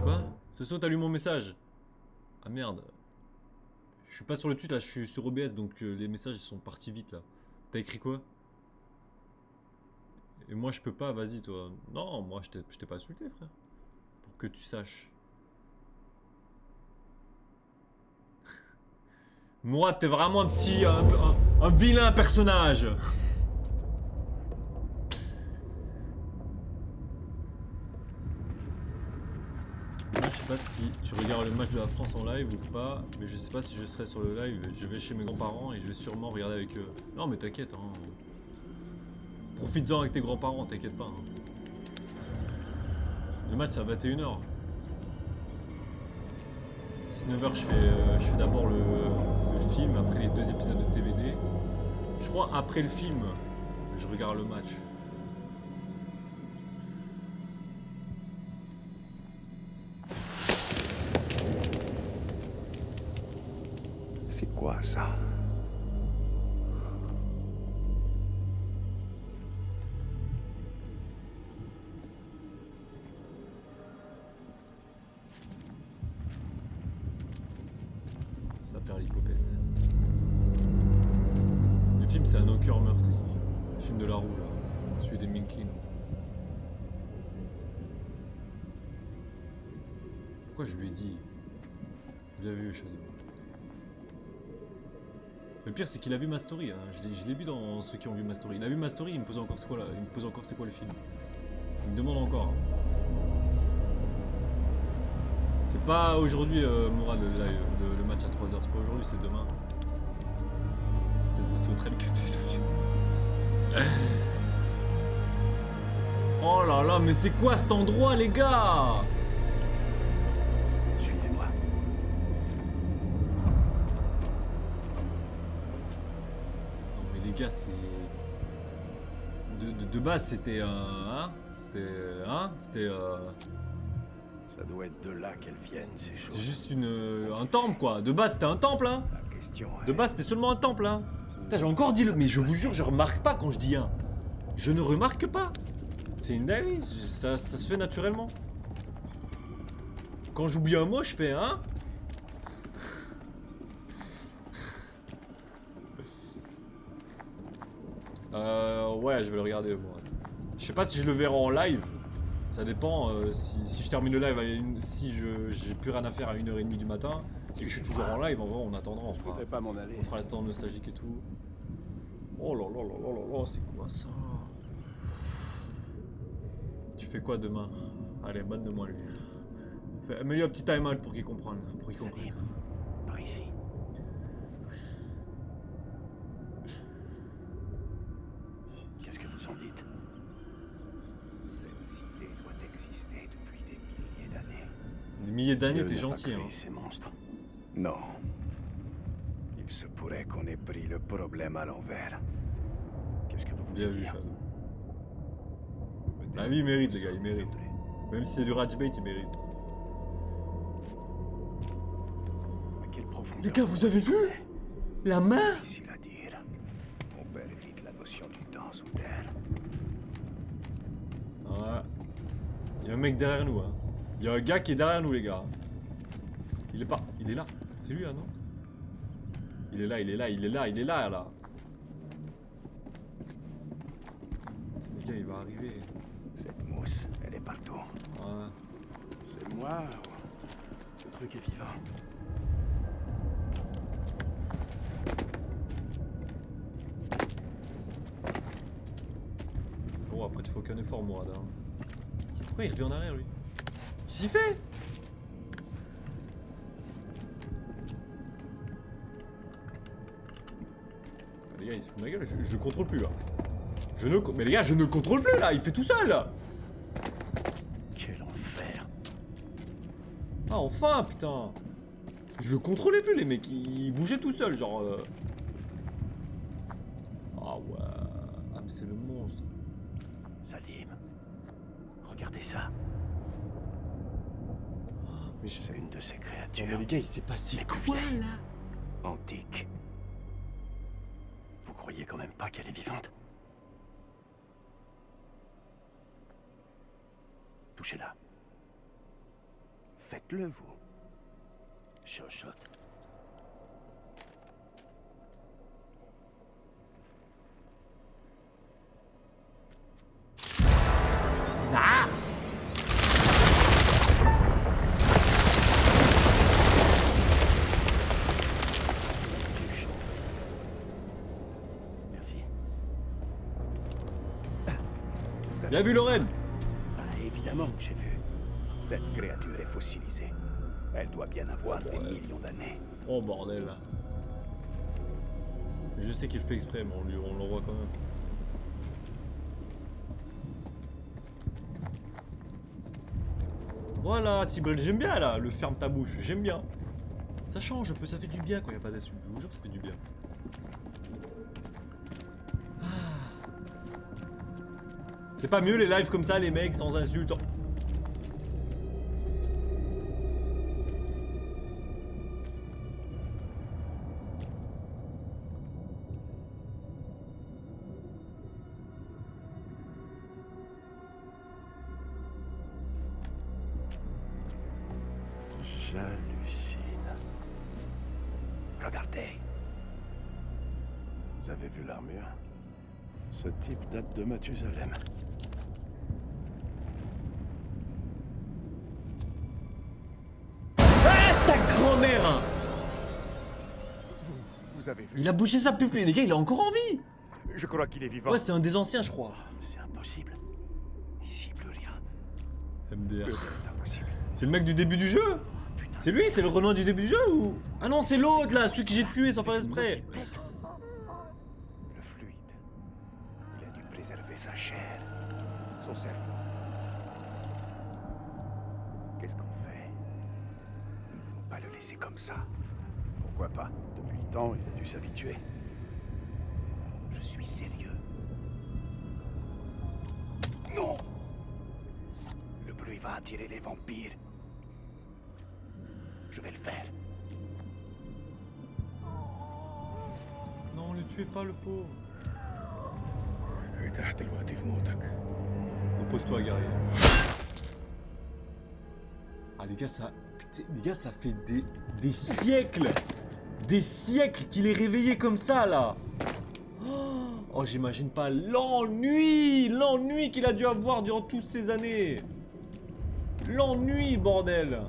Quoi? Ce saut, t'as lu mon message? Ah merde. Je suis pas sur le tweet là, je suis sur OBS donc les messages ils sont partis vite là. T'as écrit quoi? Et moi je peux pas, vas-y toi. Non, moi je t'ai pas insulté frère. Pour que tu saches. Moi t'es vraiment un petit... un vilain personnage. Moi, je sais pas si tu regardes le match de la France en live ou pas, mais je sais pas si je serai sur le live. Je vais chez mes grands-parents et je vais sûrement regarder avec eux. Non, mais t'inquiète, hein. Profites-en avec tes grands-parents, t'inquiète pas. Hein. Le match c'est à 21h. 19h, je fais d'abord le film, après les 2 épisodes de TVD. Je crois après le film, je regarde le match. C'est quoi ça? Ça perd l'hypopète. Le film c'est un au cœur meurtri. Le film de la roue là. Celui des Minkin. Pourquoi je lui ai dit? Bien vu Shadow. Le pire c'est qu'il a vu ma story, hein. Je l'ai vu dans ceux qui ont vu ma story. Il a vu ma story, il me pose encore c'est quoi là. Il me pose encore c'est quoi le film. Il me demande encore. C'est pas aujourd'hui Mourad le match à 3h, c'est pas aujourd'hui, c'est demain. Espèce de sauterelle que t'es Sophie. Oh là là, mais c'est quoi cet endroit les gars? Suivez-moi. Non mais les gars c'est... De base c'était hein? C'était Ça doit être de là qu'elles viennent, ces c'était choses. juste un temple quoi. De base c'était un temple hein. La question est... De base c'était seulement un temple hein. Putain j'ai encore dit le... Mais je vous jure je remarque pas quand je dis un. Je ne remarque pas. C'est une dinguerie, ça se fait naturellement. Quand j'oublie un mot je fais hein. Ouais, je vais le regarder moi. Je sais pas si je le verrai en live. Ça dépend si je termine le live, si j'ai plus rien à faire à 1h30 du matin, et que je suis toujours en live, en vrai on attendra, Je voudrais pas m'en aller. on fera l'instant nostalgique et tout. Oh là là là là là là, c'est quoi ça? Tu fais quoi demain? Allez, bonne-moi lui. Mets-lui un petit time-out pour qu'il comprenne. Salim, par ici. Qu'est-ce que vous en dites? Cette cité doit exister depuis des milliers d'années. Des milliers d'années, Dieu t'es n'a pas gentil. créé Hein. ces monstres. Non. Il se pourrait qu'on ait pris le problème à l'envers. Qu'est-ce que vous Bien voulez vu, dire? Shadow. Ah, lui, il mérite, les gars, il mérite. Même si c'est du rage bait, il mérite. À quelle profondeur? Les gars, vous avez vu? La main? Difficile à dire. On perd vite la notion du temps sous terre. Ouais. Il y a un mec derrière nous, hein. Il y a un gars qui est derrière nous, les gars. Il est pas. Il est là. C'est lui, hein, non? Il est là, il est là, il est là, il est là, là. Les gars, il va arriver. Cette mousse, elle est partout. Ouais. C'est moi ou... Ce truc est vivant. Bon, après, tu fais aucun effort, Mourad. Hein. Pourquoi il revient en arrière, lui? Il s'y fait! Ah, les gars, il se fout de ma gueule, je le contrôle plus, là. Mais les gars, je ne contrôle plus, là! Il fait tout seul, là! Quel enfer. Ah, enfin, putain! Je le contrôlais plus, les mecs, ils bougeaient tout seul, genre... Ah ouais... Ah, mais c'est le monstre. Salim, regardez ça. Mais je... C'est une de ces Non, créatures. mais les gars, il s'est passé Mais quoi, vieille. là? Antique. Vous croyez quand même pas qu'elle est vivante? Touchez-la. Faites-le, vous. Chochotte. Ah! J'ai eu chaud. Merci. Vous avez Bien vu, ça? Lorraine! Bah, évidemment que j'ai vu. Cette créature est fossilisée. Elle doit bien avoir des millions d'années. Oh, bordel. Je sais qu'il fait exprès, mais on le voit quand même. Voilà, Sibrel, j'aime bien là, le ferme ta bouche, j'aime bien. Ça change un peu, ça fait du bien quand il n'y a pas d'insultes, je vous jure, ça fait du bien. Ah. C'est pas mieux les lives comme ça, les mecs, sans insultes. J'hallucine. Regardez. Vous avez vu l'armure? Ce type date de Mathusalem. Ta grand-mère hein. Vous avez vu? Il a bouché sa pupille, les gars, il est encore en vie. Je crois qu'il est vivant. Ouais, c'est un des anciens, je crois. C'est impossible. Ici, plus rien. MDR. Plus rien est impossible. C'est le mec du début du jeu? Putain. C'est lui? C'est le Renoir du début du jeu ou... Ah non, c'est l'autre là, celui que j'ai tué sans faire exprès. Le fluide. Il a dû préserver sa chair, son cerveau. Qu'est-ce qu'on fait? Nous ne pouvons pas le laisser comme ça. Pourquoi pas? Depuis le temps, il a dû s'habituer. Je suis sérieux. Non! Le bruit va attirer les vampires. Je vais le faire. Non, ne tuez pas le pauvre. ارتحت دلوقتي في موتك. Repose-toi, guerrier. Ah les gars, ça... Putain, les gars, ça fait des siècles! Des siècles qu'il est réveillé comme ça, là! Oh, j'imagine pas l'ennui qu'il a dû avoir durant toutes ces années. L'ennui, bordel.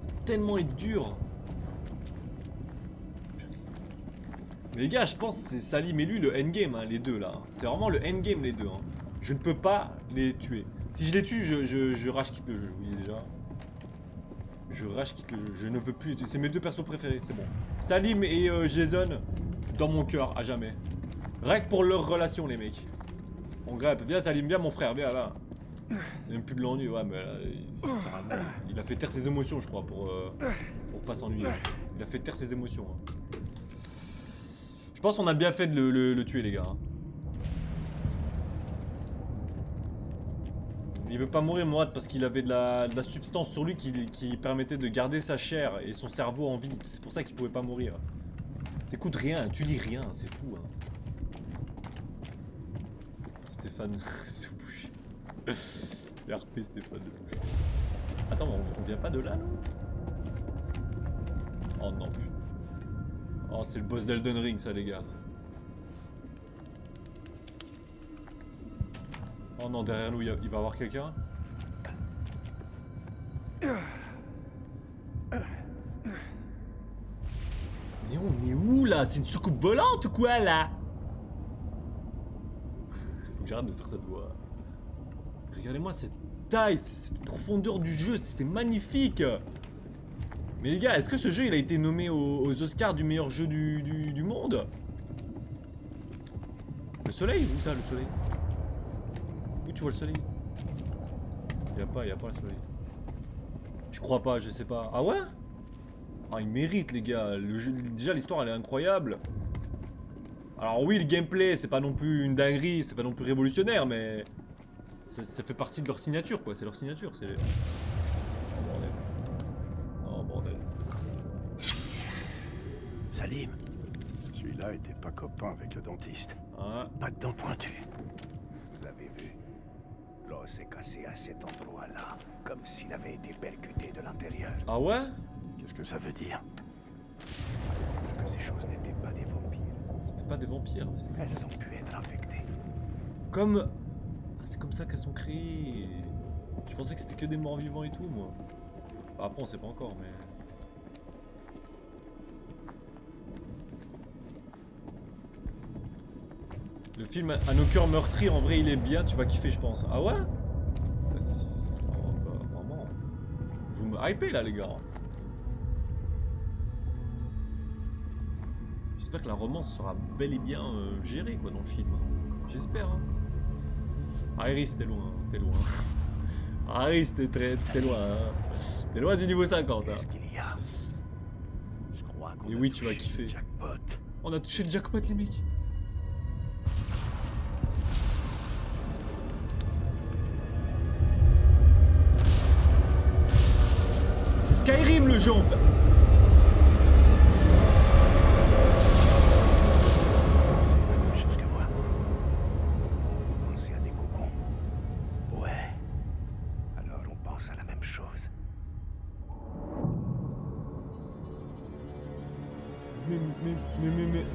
C'est tellement être dur. Mais les gars, je pense que c'est Salim et lui le endgame, hein, les deux là. C'est vraiment le endgame, les deux. Hein. Je ne peux pas les tuer. Si je les tue, je rage quitte le jeu, vous voyez déjà. Je rage quitte le jeu. Je ne peux plus les tuer. C'est mes deux persos préférés, c'est bon. Salim et Jason, dans mon cœur, à jamais. Rien que pour leur relation, les mecs. On grappe. Viens, Salim, viens, mon frère, viens là. C'est même plus de l'ennui, ouais, mais là, il a fait taire ses émotions, je crois, pour pas s'ennuyer. Il a fait taire ses émotions. Hein. Je pense qu'on a bien fait de le tuer, les gars. Hein. Il veut pas mourir, Mourad, parce qu'il avait de la substance sur lui qui permettait de garder sa chair et son cerveau en vie. C'est pour ça qu'il pouvait pas mourir. T'écoutes rien, tu lis rien, c'est fou. Hein. Stéphane, c'est bouché. RP Stéphane de bouche. Attends, on vient pas de là, là? Oh non, putain. Oh, c'est le boss d'Elden Ring, ça, les gars. Oh non, derrière nous, il va y avoir quelqu'un. Mais on est où, là? C'est une soucoupe volante ou quoi, là? Faut que j'arrête de faire cette voix. Regardez-moi cette taille, cette profondeur du jeu, c'est magnifique. Mais les gars, est-ce que ce jeu il a été nommé aux Oscars du meilleur jeu du monde? Le soleil? Où ça, le soleil? Où tu vois le soleil? Y'a pas le soleil. Je crois pas, je sais pas. Ah ouais? Ah, il mérite, les gars. Le jeu, déjà, l'histoire elle est incroyable. Alors oui, le gameplay c'est pas non plus une dinguerie, c'est pas non plus révolutionnaire, mais ça fait partie de leur signature, quoi. C'est leur signature, c'est... Oh bordel. Oh bordel. Salim, celui-là était pas copain avec le dentiste. Ah. Pas de dents pointues. Vous avez vu? L'os est cassé à cet endroit-là, comme s'il avait été percuté de l'intérieur. Ah ouais? Qu'est-ce que ça veut dire? Que ces choses n'étaient pas des vampires. C'était pas des vampires, mais c'était... Elles ont pu être infectées. Comme... Ah, c'est comme ça qu'elles sont créées. Je pensais que c'était que des morts vivants et tout, moi. Enfin, après, on sait pas encore, mais... Le film À nos cœurs meurtris, en vrai, il est bien, tu vas kiffer, je pense. Ah ouais? Oh, bah, vraiment. Vous me hypez, là, les gars. J'espère que la romance sera bel et bien gérée, quoi, dans le film. J'espère, hein. Ah, Iris, t'es loin, t'es loin. Ah, Iris, t'es loin, hein. T'es loin du niveau 50, hein. Qu'est-ce qu'il y a? Je crois qu'on Et a oui, tu vas touché kiffer. le jackpot. On a touché le jackpot, les mecs. C'est Skyrim, le jeu, en fait. C'est la même chose que moi. Vous pensez à des cocons? Ouais. Alors on pense à la même chose. Mais...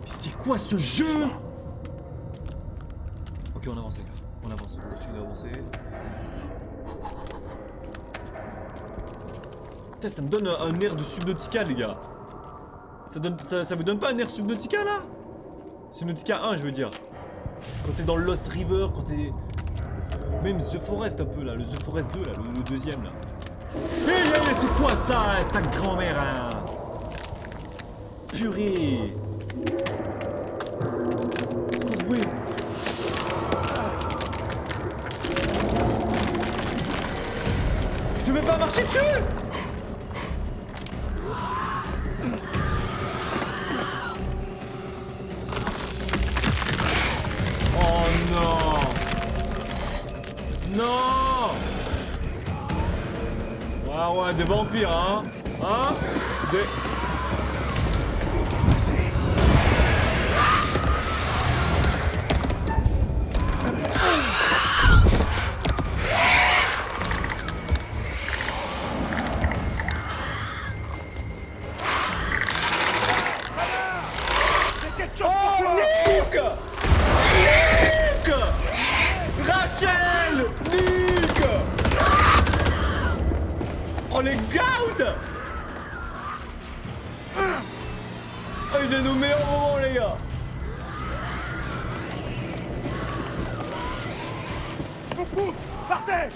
C'est quoi ce jeu? Ok, on avance, les gars. On avance, on continue d'avancer. Putain, ça me donne un air de Subnautica, les gars. Ça vous donne pas un air Subnautica, là? Subnautica 1, je veux dire. Quand t'es dans le Lost River, quand t'es... Même The Forest, un peu, là. Le The Forest 2, là, le deuxième, là. Mais c'est quoi ça, ta grand-mère, hein? Purée. C'est quoi ce bruit? Je devais pas marcher dessus! Oh non! Non! Ah ouais, des vampires, hein? Hein? Assez. Oh les gouts! Oh, il est nos meilleurs moments les gars! Je vous couvre! Partez!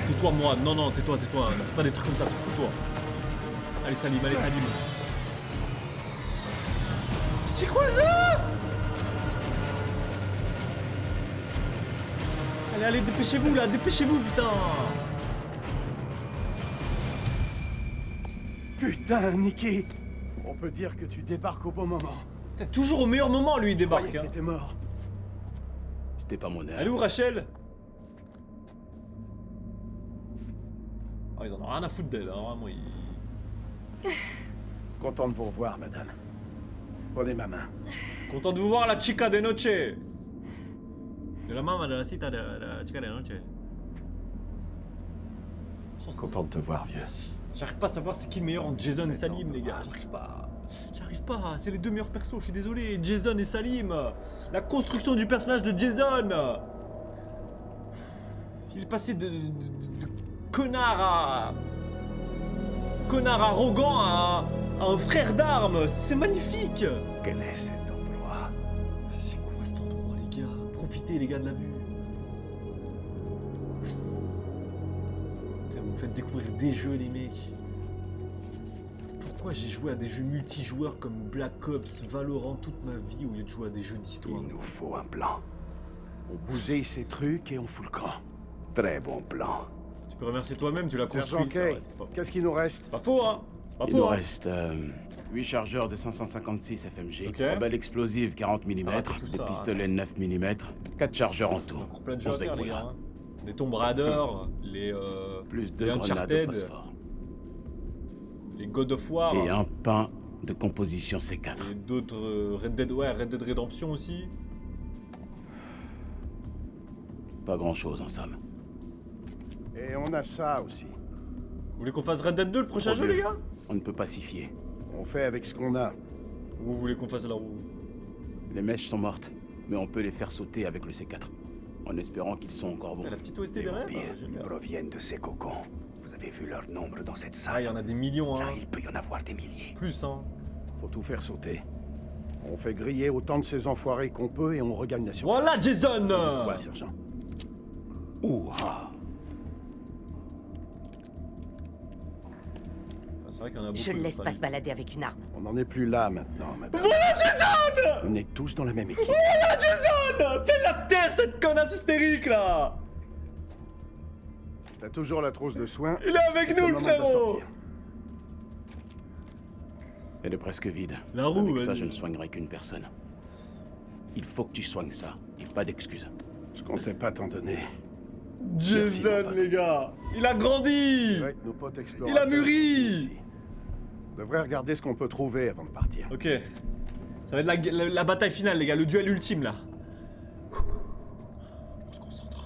Tais-toi moi, non non, tais-toi, tais-toi. C'est pas des trucs comme ça, tais-toi. Allez Salim, allez Salim. C'est quoi ça? Allez, allez, dépêchez-vous là, dépêchez-vous putain. Putain, Nicky! On peut dire que tu débarques au bon moment. T'as toujours au meilleur moment lui il Je croyais débarque. que Hein. t'étais mort. C'était pas mon heure. Elle est où Rachel? Oh, ils en ont rien à foutre d'elle, hein, vraiment. Content de vous revoir, madame. Prenez ma main. Content de vous voir la chica de noche. De la maman de la cita de la chica de noche. Oh, Content de te voir, vieux. j'arrive pas à savoir c'est qui le meilleur entre Jason et Salim, les gars. J'arrive pas. J'arrive pas. C'est les deux meilleurs persos, je suis désolé. Jason et Salim. La construction du personnage de Jason. Il est passé de connard à. Connard arrogant à un frère d'armes. C'est magnifique. Quel est cet endroit? C'est quoi cet endroit, les gars? Profitez, les gars, de la vue. Putain, vous me faites découvrir des jeux, les mecs. Pourquoi j'ai joué à des jeux multijoueurs comme Black Ops, Valorant toute ma vie au lieu de jouer à des jeux d'histoire? Il nous faut un plan. On bousille ces trucs et on fout le camp. Très bon plan. Tu peux remercier toi-même, tu l'as Sergent construit. Kay, C'est pas... qu'est-ce qu'il nous reste? c'est pas faux, hein? C'est pas Il faux, nous hein? reste 8 chargeurs de 556 FMG, Ok. 3 balles explosives 40 mm, Ah, tout des ça, pistolets 9 mm, 4 chargeurs en tout. Encore plein de jeux On à se faire, les débrouillera. gars. Hein. Les Tomb Raider, les. Plus les 2 grenades de Uncharted, phosphore. les God of War. Et un pain de composition C4. Et d'autres Red Dead Redemption aussi. Pas grand chose en somme. Et on a ça aussi. Vous voulez qu'on fasse Red Dead 2 le prochain Trop jeu, vieux. les gars? On ne peut pas s'y fier. On fait avec ce qu'on a. Ou vous voulez qu'on fasse la roue? Les mèches sont mortes, mais on peut les faire sauter avec le C4. En espérant qu'ils sont encore bons. La petite OST Les derrière? vampires J'aime bien. proviennent de ces cocons. Vous avez vu leur nombre dans cette Ah, il y salle? en a des millions, hein. Là, il peut y en avoir des milliers. Plus, hein. Faut tout faire sauter. On fait griller autant de ces enfoirés qu'on peut et on regagne la surface. Voilà, Jason! Vous dites quoi, sergent? Ouah! C'est vrai qu'il y en a beaucoup. Je le laisse de pas familles. se balader avec une arme. On n'en est plus là maintenant, madame. Voilà, Jason! On est tous dans la même équipe. Voilà, Jason! Fais la terre, cette connasse hystérique, là! T'as toujours la trousse de soins. Il est avec nous, le Moment de la frérot! sortir. Elle est presque vide. La roue, Avec ça, vas-y. je ne soignerai qu'une personne. Il faut que tu soignes ça, et pas d'excuses. Je comptais pas t'en donner. Jason, mon pote. les gars! Il a grandi! Ouais, nos potes Il explorateurs a mûri! sont ici. On devrait regarder ce qu'on peut trouver avant de partir. Ok. Ça va être la bataille finale, les gars, le duel ultime, là. On se concentre.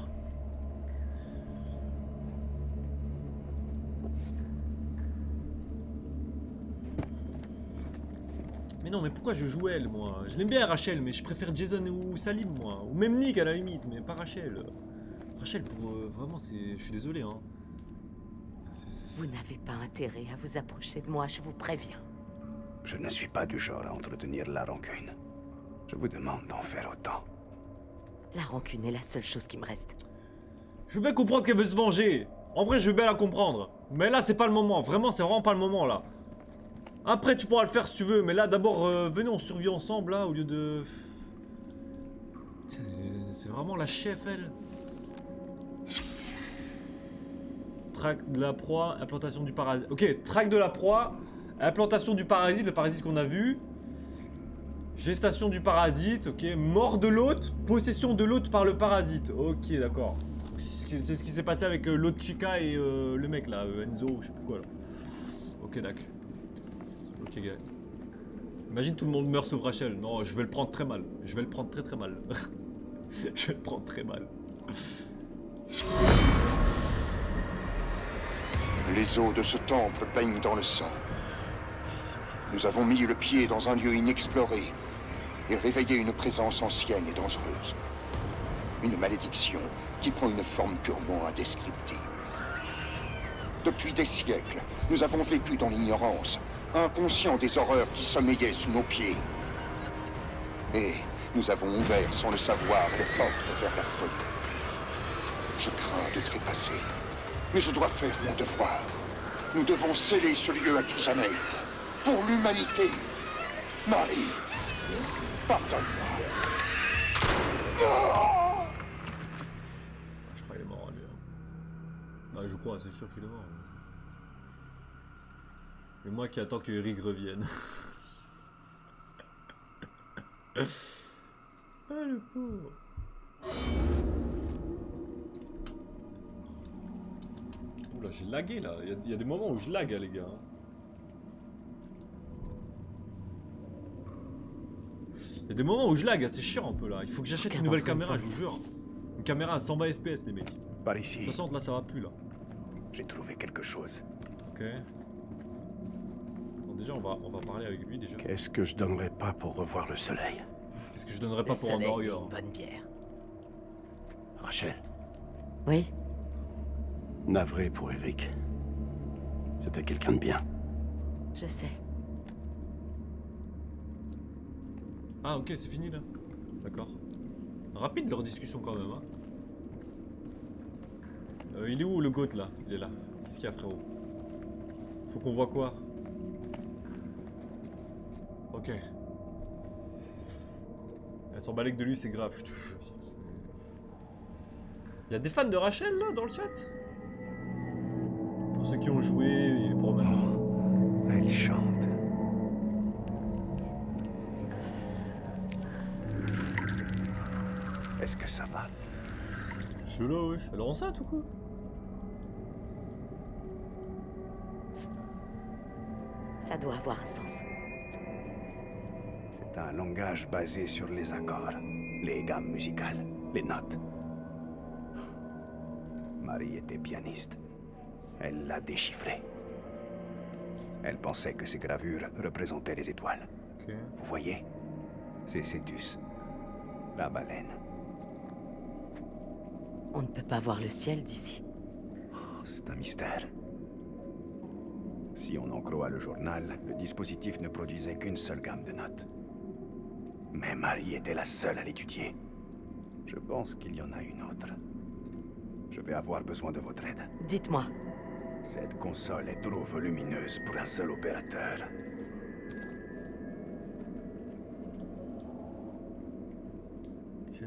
Mais non, mais pourquoi je joue elle, moi? Je l'aime bien, Rachel, mais je préfère Jason ou Salim, moi. Ou même Nick, à la limite, mais pas Rachel. Rachel, pour vraiment, c'est... Je suis désolé, hein. Vous n'avez pas intérêt à vous approcher de moi, je vous préviens. Je ne suis pas du genre à entretenir la rancune. Je vous demande d'en faire autant. La rancune est la seule chose qui me reste. Je veux bien comprendre qu'elle veut se venger. En vrai, je veux bien la comprendre. Mais là, c'est pas le moment. Vraiment, c'est vraiment pas le moment, là. Après, tu pourras le faire si tu veux. Mais là, d'abord, venez, on survit ensemble, là, au lieu de... C'est vraiment la chef, elle. Traque de la proie, implantation du parasite. Ok, traque de la proie, implantation du parasite, le parasite qu'on a vu. Gestation du parasite, ok. Mort de l'hôte, possession de l'hôte par le parasite. Ok, d'accord. C'est ce qui s'est passé avec l'autre chica et le mec là, Enzo, je sais plus quoi là. Ok, d'accord. Ok, gars. Imagine tout le monde meurt sauf Rachel. Non, je vais le prendre très mal. Je vais le prendre très mal. Je vais le prendre très mal. Les eaux de ce temple baignent dans le sang. Nous avons mis le pied dans un lieu inexploré et réveillé une présence ancienne et dangereuse. Une malédiction qui prend une forme purement indescriptible. Depuis des siècles, nous avons vécu dans l'ignorance, inconscients des horreurs qui sommeillaient sous nos pieds. Et nous avons ouvert sans le savoir les portes vers la folie. Je crains de trépasser, mais je dois faire mon devoir. Nous devons sceller ce lieu à tout jamais. Pour l'humanité. Marie, pardonne-moi. Je crois qu'il est mort, lui. Bah, je crois, c'est sûr qu'il est mort. Et moi qui attends que Eric revienne. Ah, le pauvre. Oula, j'ai lagué là. Il y a des moments où je lag, les gars. Il y a des moments où je lag, c'est chiant un peu là. Il faut que j'achète une nouvelle caméra, je vous jure. Une caméra à 120 FPS, les mecs. Par ici, 60 là, ça va plus là. j'ai trouvé quelque chose. Ok. Bon, déjà, on va parler avec lui déjà. Qu'est-ce que je donnerais pas pour revoir le soleil? Qu'est-ce que je donnerais pas Le pour un soleil et burger? une bonne bière. Rachel, Oui, navré pour Eric. C'était quelqu'un de bien. je sais. Ah, ok, c'est fini là. D'accord. Rapide leur discussion quand même, hein. Il est où le goat là? Il est là. Qu'est-ce qu'il y a, frérot? Faut qu'on voit quoi? Ok. Elle s'en balèque de lui, c'est grave, je te jure. Il y a des fans de Rachel là dans le chat? Pour ceux qui ont joué et pour maintenant. Elle chante. Est-ce que ça va? C'est là, wesh. Elle est enceinte ou quoi? Ça doit avoir un sens. C'est un langage basé sur les accords, les gammes musicales, les notes. Marie était pianiste. Elle l'a déchiffré. Elle pensait que ces gravures représentaient les étoiles. Ok. Vous voyez? C'est Cétus, la baleine. On ne peut pas voir le ciel d'ici. C'est un mystère. Si on en croit le journal, le dispositif ne produisait qu'une seule gamme de notes. Mais Marie était la seule à l'étudier. Je pense qu'il y en a une autre. Je vais avoir besoin de votre aide. Dites-moi, Cette console est trop volumineuse pour un seul opérateur. Ok.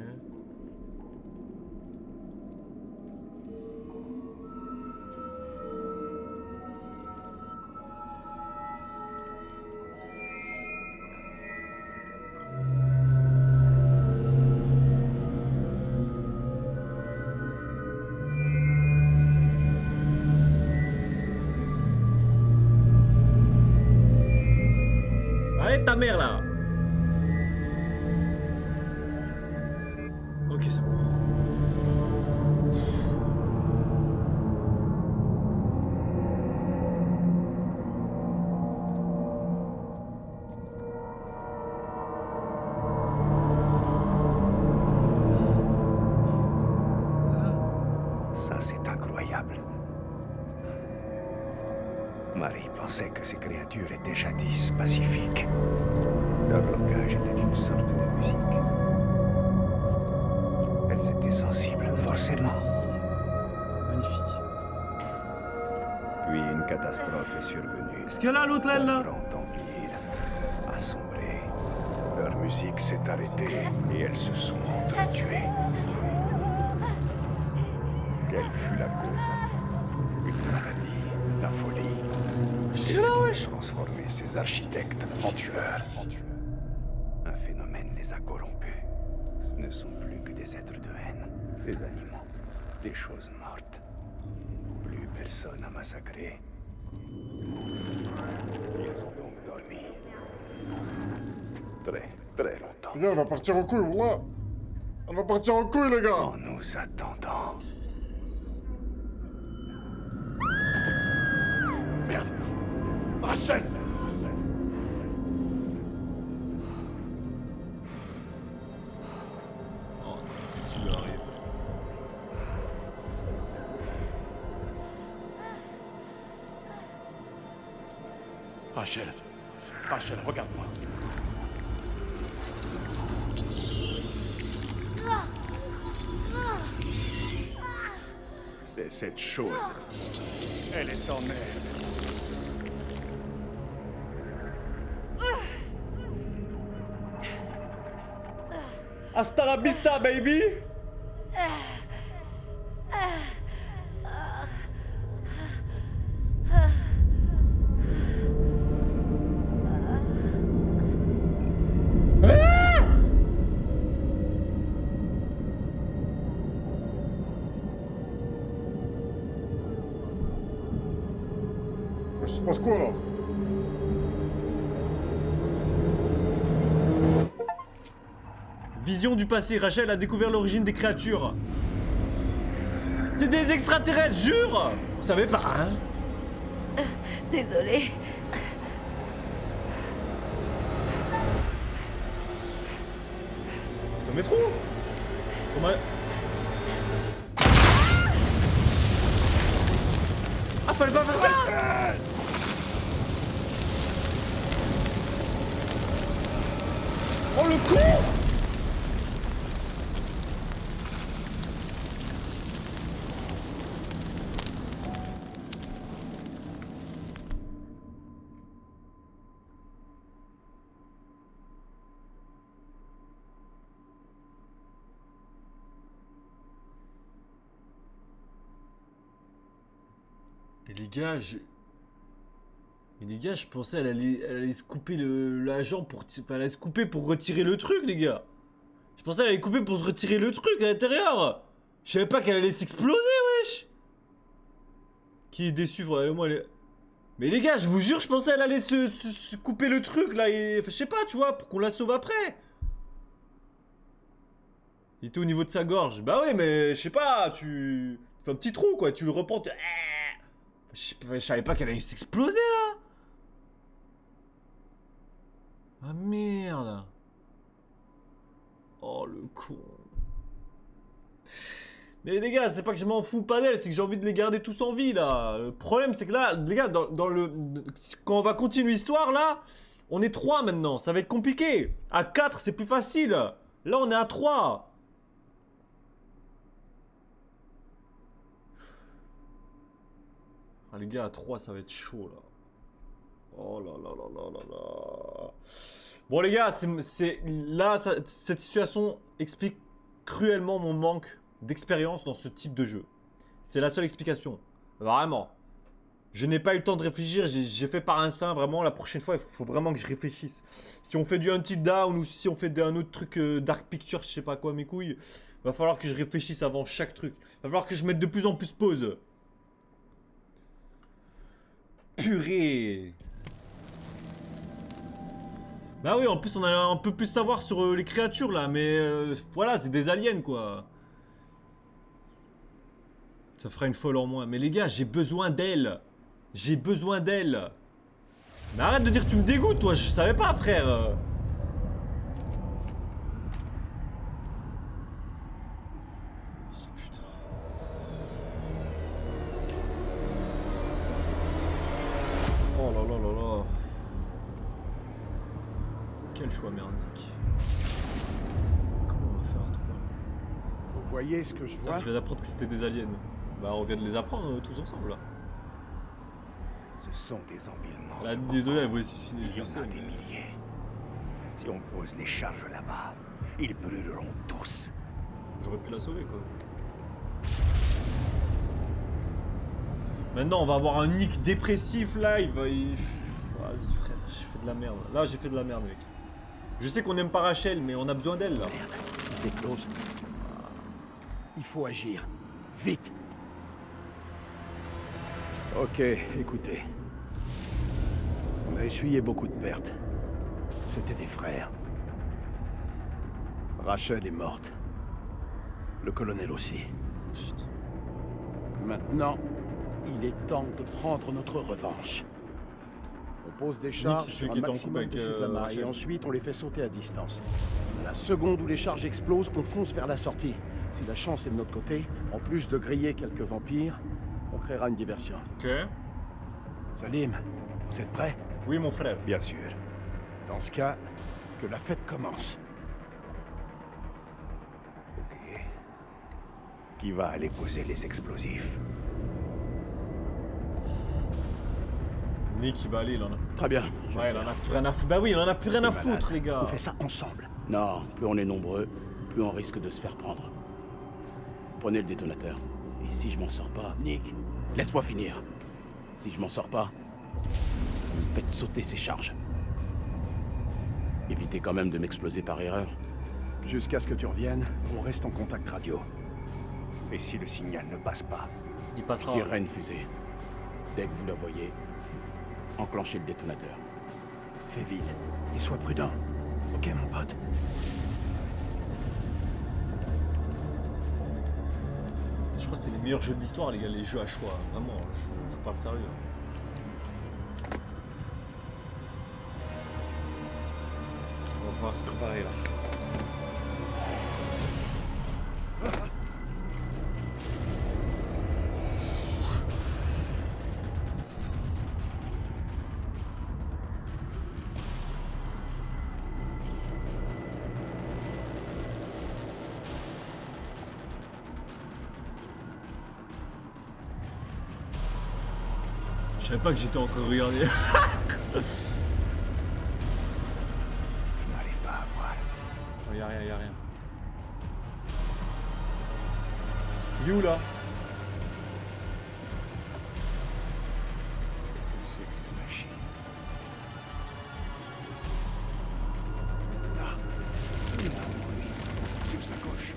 Allez ta mère là. Ok, c'est bon. Ça, c'est incroyable. Marie pensait que ces créatures étaient jadis pacifiques. Leur langage était une sorte de musique. Elles étaient sensibles, forcément. Magnifique. Puis une catastrophe est survenue. Est-ce qu'elle a l'autre aile Le là? Grand Empire a sombré. Leur musique s'est arrêtée et elles se sont entretuées. Quelle fut la cause? Une maladie, la folie. C'est là, wesh. Transformer ces architectes en tueurs. Un phénomène les a corrompus. Ce ne sont plus que des êtres de haine, des animaux, des choses mortes. Plus personne à massacrer. Ils ont donc dormi. Très, très longtemps. Viens, on va partir en couille, wallah. On va partir en couille, les gars. En nous attendant. Merde! Rachel! Oh, qu'est-ce qui lui arrive? Rachel. Rachel, regarde-moi. C'est cette chose. Elle est en elle. Hasta la vista, baby! Il se passe quoi là? Vision du passé, Rachel a découvert l'origine des créatures. C'est des extraterrestres, jure! Vous savez pas, hein? Désolée. Le métro? Sur ma... Ah, fallait pas faire ça! Oh le con! Mais les gars, je pensais elle allait se couper la jambe pour... Enfin, elle allait se couper pour retirer le truc, les gars. Je pensais elle allait couper pour se retirer le truc à l'intérieur. Je savais pas qu'elle allait s'exploser, wesh. Qui est déçu, vraiment, elle est... Mais les gars, je vous jure, je pensais elle allait se couper le truc, là, et... Enfin, je sais pas, tu vois, pour qu'on la sauve après. Il était au niveau de sa gorge. Bah ouais, mais je sais pas, tu fais un petit trou, quoi, tu le reprends, Je savais pas qu'elle allait s'exploser là. Ah merde. Oh le con. Mais les gars, c'est pas que je m'en fous pas d'elle, c'est que j'ai envie de les garder tous en vie là. Le problème c'est que là, les gars, quand on va continuer l'histoire là, on est 3 maintenant, ça va être compliqué. À 4 c'est plus facile. Là on est à 3. Ah les gars, à 3 ça va être chaud là. Oh là là là là là là. Bon les gars, cette situation explique cruellement mon manque d'expérience dans ce type de jeu. C'est la seule explication. Vraiment. Je n'ai pas eu le temps de réfléchir, j'ai fait par instinct. Vraiment, la prochaine fois, il faut vraiment que je réfléchisse. Si on fait du Until Dawn ou si on fait un autre truc Dark Picture, je sais pas quoi, mes couilles, va falloir que je réfléchisse avant chaque truc. Va falloir que je mette de plus en plus pause. Purée. Bah oui, en plus on a un peu plus savoir sur les créatures là, mais voilà, c'est des aliens quoi. Ça fera une folle en moins. Mais les gars, j'ai besoin d'elle. J'ai besoin d'elle. Mais arrête de dire que tu me dégoûtes, toi, je savais pas, frère. Oh putain. Oh là là là là. Quel choix merdique. Comment on va faire à 3? Vous voyez ce que je C'est vrai vois? que je viens d'apprendre que c'était des aliens. Bah on vient de les apprendre tous ensemble là. Ce sont des empilements. Là, de désolé, elle moments. voulait suicider, Il y je en sais. a des mais- milliers. Si on pose les charges là-bas, ils brûleront tous. J'aurais pu la sauver quoi. Maintenant on va avoir un Nick dépressif là, il va... Vas-y frère, j'ai fait de la merde. Là j'ai fait de la merde mec. Je sais qu'on aime pas Rachel mais on a besoin d'elle là. C'est close. Il faut agir. Vite. Ok, écoutez. On a essuyé beaucoup de pertes. C'était des frères. Rachel est morte. Le colonel aussi. Putain. Maintenant, il est temps de prendre notre revanche. On pose des charges c'est sur celui un qui était en maximum couple de avec, ces amas Rachel. et ensuite on les fait sauter à distance. La seconde où les charges explosent, on fonce vers la sortie. Si la chance est de notre côté, en plus de griller quelques vampires, on créera une diversion. Ok. Salim, vous êtes prêts? Oui, mon frère. Bien sûr. Dans ce cas, que la fête commence. Ok. Qui va aller poser les explosifs? Nick, il va aller, il en a. Très bien. je vais Ouais, le il en faire. a plus rien à foutre. Bah oui, il en a plus rien à T'es malade. foutre, les gars. On fait ça ensemble. Non, plus on est nombreux, plus on risque de se faire prendre. Prenez le détonateur. Et si je m'en sors pas, Nick, laisse-moi finir. Si je m'en sors pas, vous me faites sauter ces charges. Évitez quand même de m'exploser par erreur. Jusqu'à ce que tu reviennes, on reste en contact radio. Et si le signal ne passe pas? Il Je passera. tirerai une fusée. Dès que vous la voyez, enclenchez le détonateur. Fais vite et sois prudent. Ok, mon pote? Je crois que c'est les meilleurs jeux de l'histoire, les gars, les jeux à choix. Vraiment, je parle sérieux. On va pouvoir se préparer là. Je savais pas que j'étais en train de regarder. Je n'arrive pas à voir. Oh, y'a rien, y'a rien. Il est où là? Qu'est-ce que c'est que ces machines? Là. Il est là, lui. Sur sa gauche.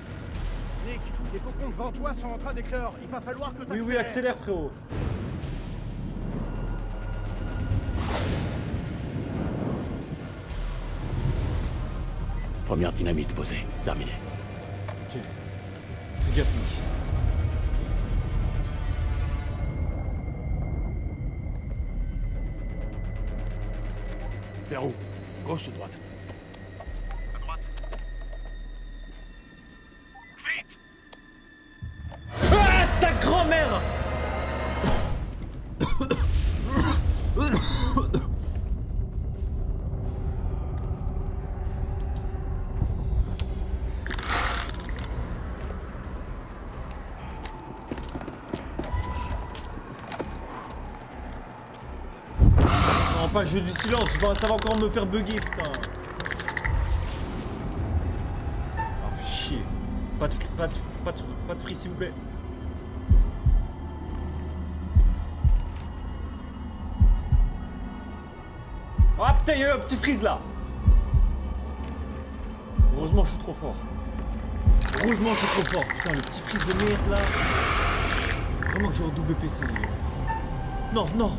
Nick, les cocons devant toi sont en train d'éclore. Il va falloir que Oui, t'accélères. oui, accélère, frérot. Première dynamite posée. Terminé. Ok. Fais gaffe, Nick. Vers où? Gauche ou droite? À droite. Vite! Ah, ta grand-mère! Non, pas le jeu du silence, ça va encore me faire bugger, putain. Ah, fais chier. Pas de free, s'il vous plaît. Ah putain, il y a eu un petit freeze là. Heureusement, je suis trop fort. Heureusement, je suis trop fort. Putain, le petit freeze de merde là. Vraiment que j'ai un double PC, les gars. Non, non.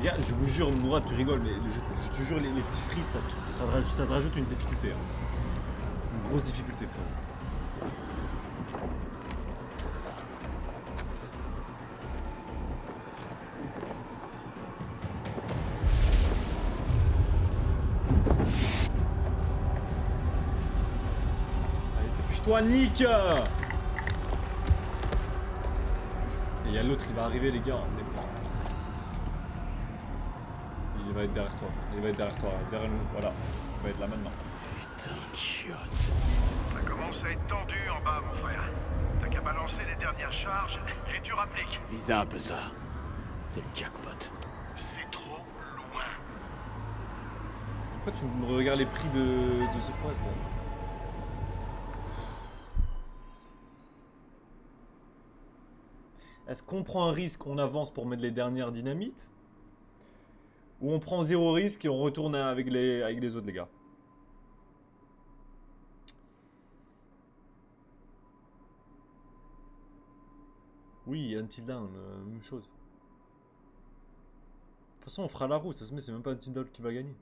Gars, je vous jure, Mourad, tu rigoles, mais je te jure, les petits freeze, ça te rajoute une difficulté. Hein. Une grosse difficulté, frère. Allez, dépêche-toi, Nick! Et il y a l'autre, il va arriver, les gars. Il va être derrière toi. Il va être derrière toi, derrière nous. Voilà. Il va être là maintenant. Putain de chiotte. Ça commence à être tendu en bas, mon frère. T'as qu'à balancer les dernières charges et tu rappliques. Visez un peu ça. C'est le jackpot. C'est trop loin. Pourquoi tu me regardes les prix de ce foise là? Est-ce qu'on prend un risque, on avance pour mettre les dernières dynamites? Ou on prend zéro risque et on retourne avec les autres, les gars? Oui, Until Dawn, même chose. De toute façon, on fera la roue, ça se met, c'est même pas Until Dawn qui va gagner.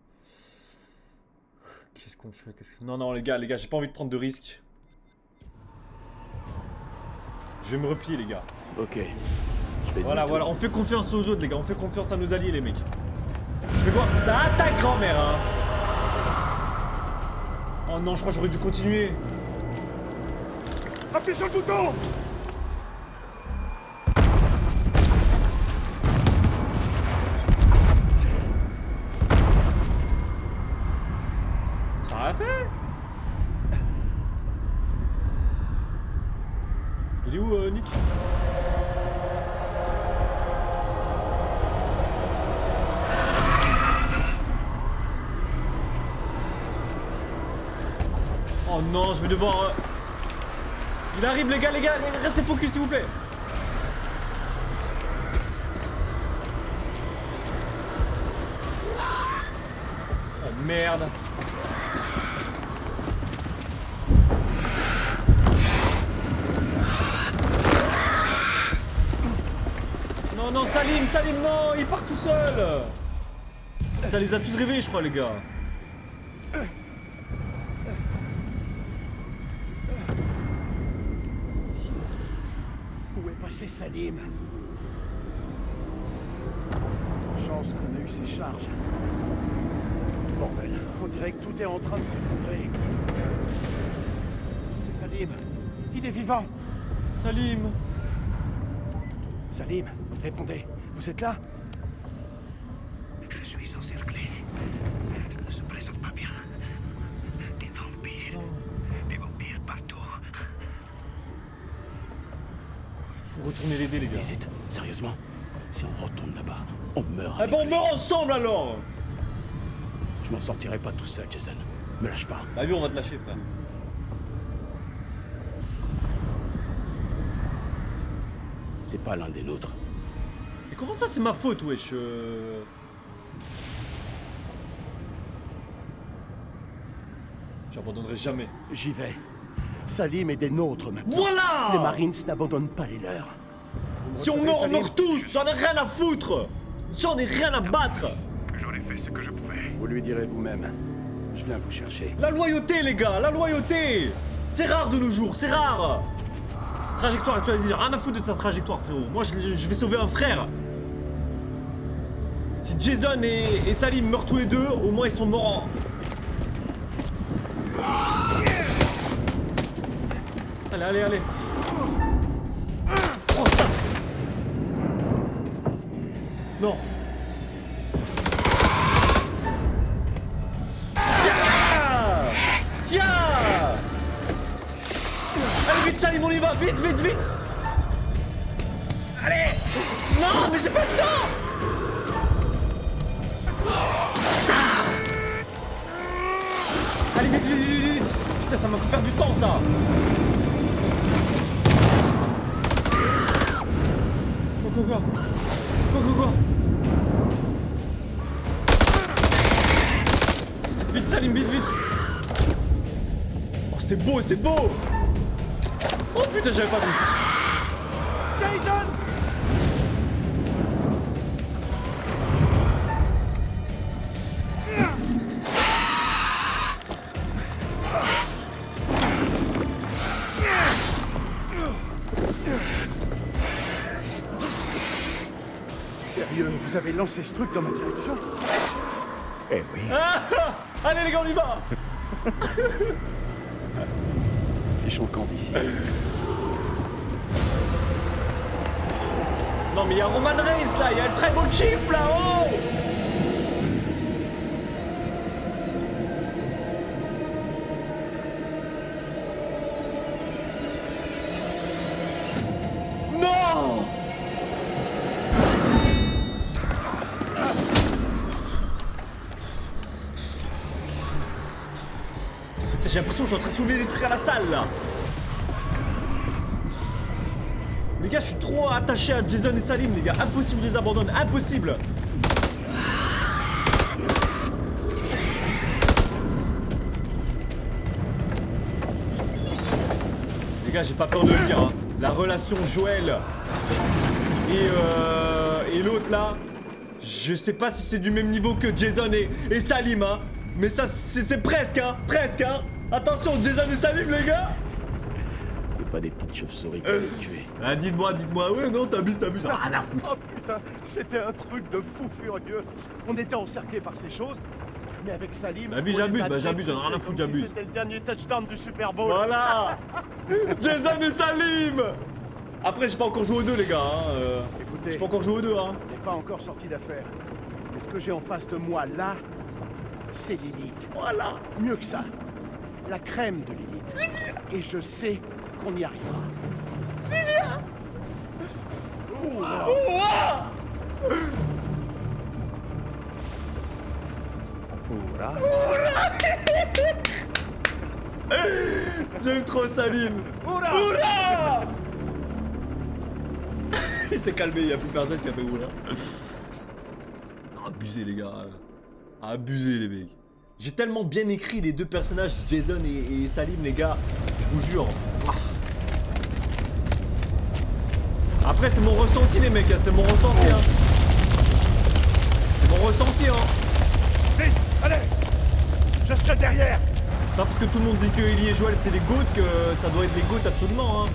Qu'est-ce qu'on fait? Non, non, les gars, j'ai pas envie de prendre de risques. Je vais me replier, les gars. Ok. Voilà, voilà, on fait confiance aux autres, les gars. On fait confiance à nos alliés, les mecs. Je fais quoi? Bah, attaque, grand-mère, hein. Oh non, je crois que j'aurais dû continuer. Appuie sur le bouton. Ça a fait. Il est où, Nick? Oh non, je vais devoir... Il arrive, les gars, restez focus, s'il vous plaît. Oh merde. Non, non, Salim, non, il part tout seul. Ça les a tous réveillés, je crois, les gars. Où est passé Salim? Chance qu'on a eu ces charges. Bordel, on dirait que tout est en train de s'effondrer. C'est Salim. Il est vivant. Salim. Salim, répondez. Vous êtes là? Je suis encerclé. Ça ne se présente pas bien. Des vampires. Des vampires partout. Faut retourner l'aider, les gars. Hésite, sérieusement? Si on retourne là-bas, on meurt. Ah avec bon, on lui. meurt ensemble alors. Je m'en sortirai pas tout seul, Jason. Me lâche pas. Bah lui, on va te lâcher, frère. C'est pas l'un des nôtres. Mais comment ça, c'est ma faute, wesh J'abandonnerai jamais. J'y vais. Salim est des nôtres maintenant. Voilà. Les Marines n'abandonnent pas les leurs. Si on meurt, on meurt tous. J'en ai rien à foutre. J'en ai rien à battre. Que j'aurais fait ce que je pouvais. Vous lui direz vous-même. Je viens vous chercher. La loyauté, les gars, la loyauté. C'est rare de nos jours, c'est rare. Trajectoire actualisée, rien à foutre de ta trajectoire, frérot. Moi, je vais sauver un frère. Si Jason et Salim meurent tous les deux, au moins ils sont morts en... Allez, allez, allez. Prends ça. Non. Tiens. Tiens. Allez, vite, Salim, on y va. Vite, vite, vite. Allez. Non, mais j'ai pas le temps. Allez, vite, vite, vite, vite. Putain, ça m'a fait perdre du temps, ça. Quoi. Vite, Salim, vite, vite. Oh, c'est beau, c'est beau. Oh putain, j'avais pas vu. Jason. Sérieux, vous avez lancé ce truc dans ma direction? Eh oui. Ah, allez les gars, on y va. Fichons le camp d'ici. Non mais il y a Roman Reigns là, il y a le Tribal Chief là, oh. Non. J'ai l'impression que je suis en train de soulever des trucs à la salle là. Les gars, je suis trop attaché à Jason et Salim, les gars. Impossible que je les abandonne, impossible. Les gars, j'ai pas peur de le dire, hein. La relation Joël et l'autre là, je sais pas si c'est du même niveau que Jason et Salim, hein. Mais ça, c'est presque, hein. Presque, hein. Attention, Jason et Salim, les gars. C'est pas des petites chauves-souris qui vont me tuer. Ah, dites-moi, ouais, non, t'abuses. Ah, la foutre. Oh putain, c'était un truc de fou furieux. On était encerclés par ces choses, mais avec Salim... Bah oui, on j'abuse, les a bah j'abuse, j'en ai rien à défoncés foutre, comme si j'abuse. C'était le dernier touchdown du Super Bowl. Voilà. Jason et Salim. Après, j'ai pas encore joué aux deux, les gars. Hein. Écoutez, J'ai pas encore joué aux deux, hein. on n'est pas encore sorti d'affaire. Mais ce que j'ai en face de moi, là, c'est l'élite. Voilà. Mieux que ça, la crème de l'élite. Et je sais qu'on y arrivera. J'aime trop Salim. Oura. Il s'est calmé, y a plus personne qui a fait oula. Abusé les gars. Abusé les mecs. J'ai tellement bien écrit les deux personnages, Jason et Salim les gars. Je vous jure. Ah. Après c'est mon ressenti les mecs, hein, c'est mon ressenti hein. C'est mon ressenti hein. Vite, allez, je serai derrière. C'est pas parce que tout le monde dit que Ellie et Joel c'est les GOAT que ça doit être les GOAT absolument hein.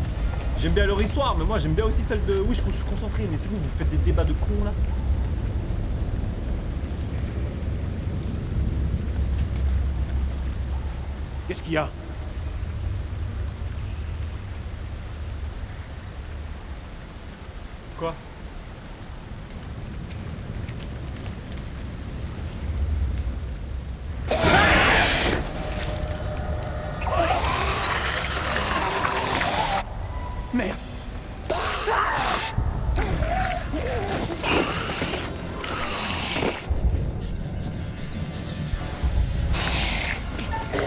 J'aime bien leur histoire, mais moi j'aime bien aussi celle de... Oui, je suis concentré, mais c'est vous faites des débats de cons là. Qu'est-ce qu'il y a? Quoi? Merde.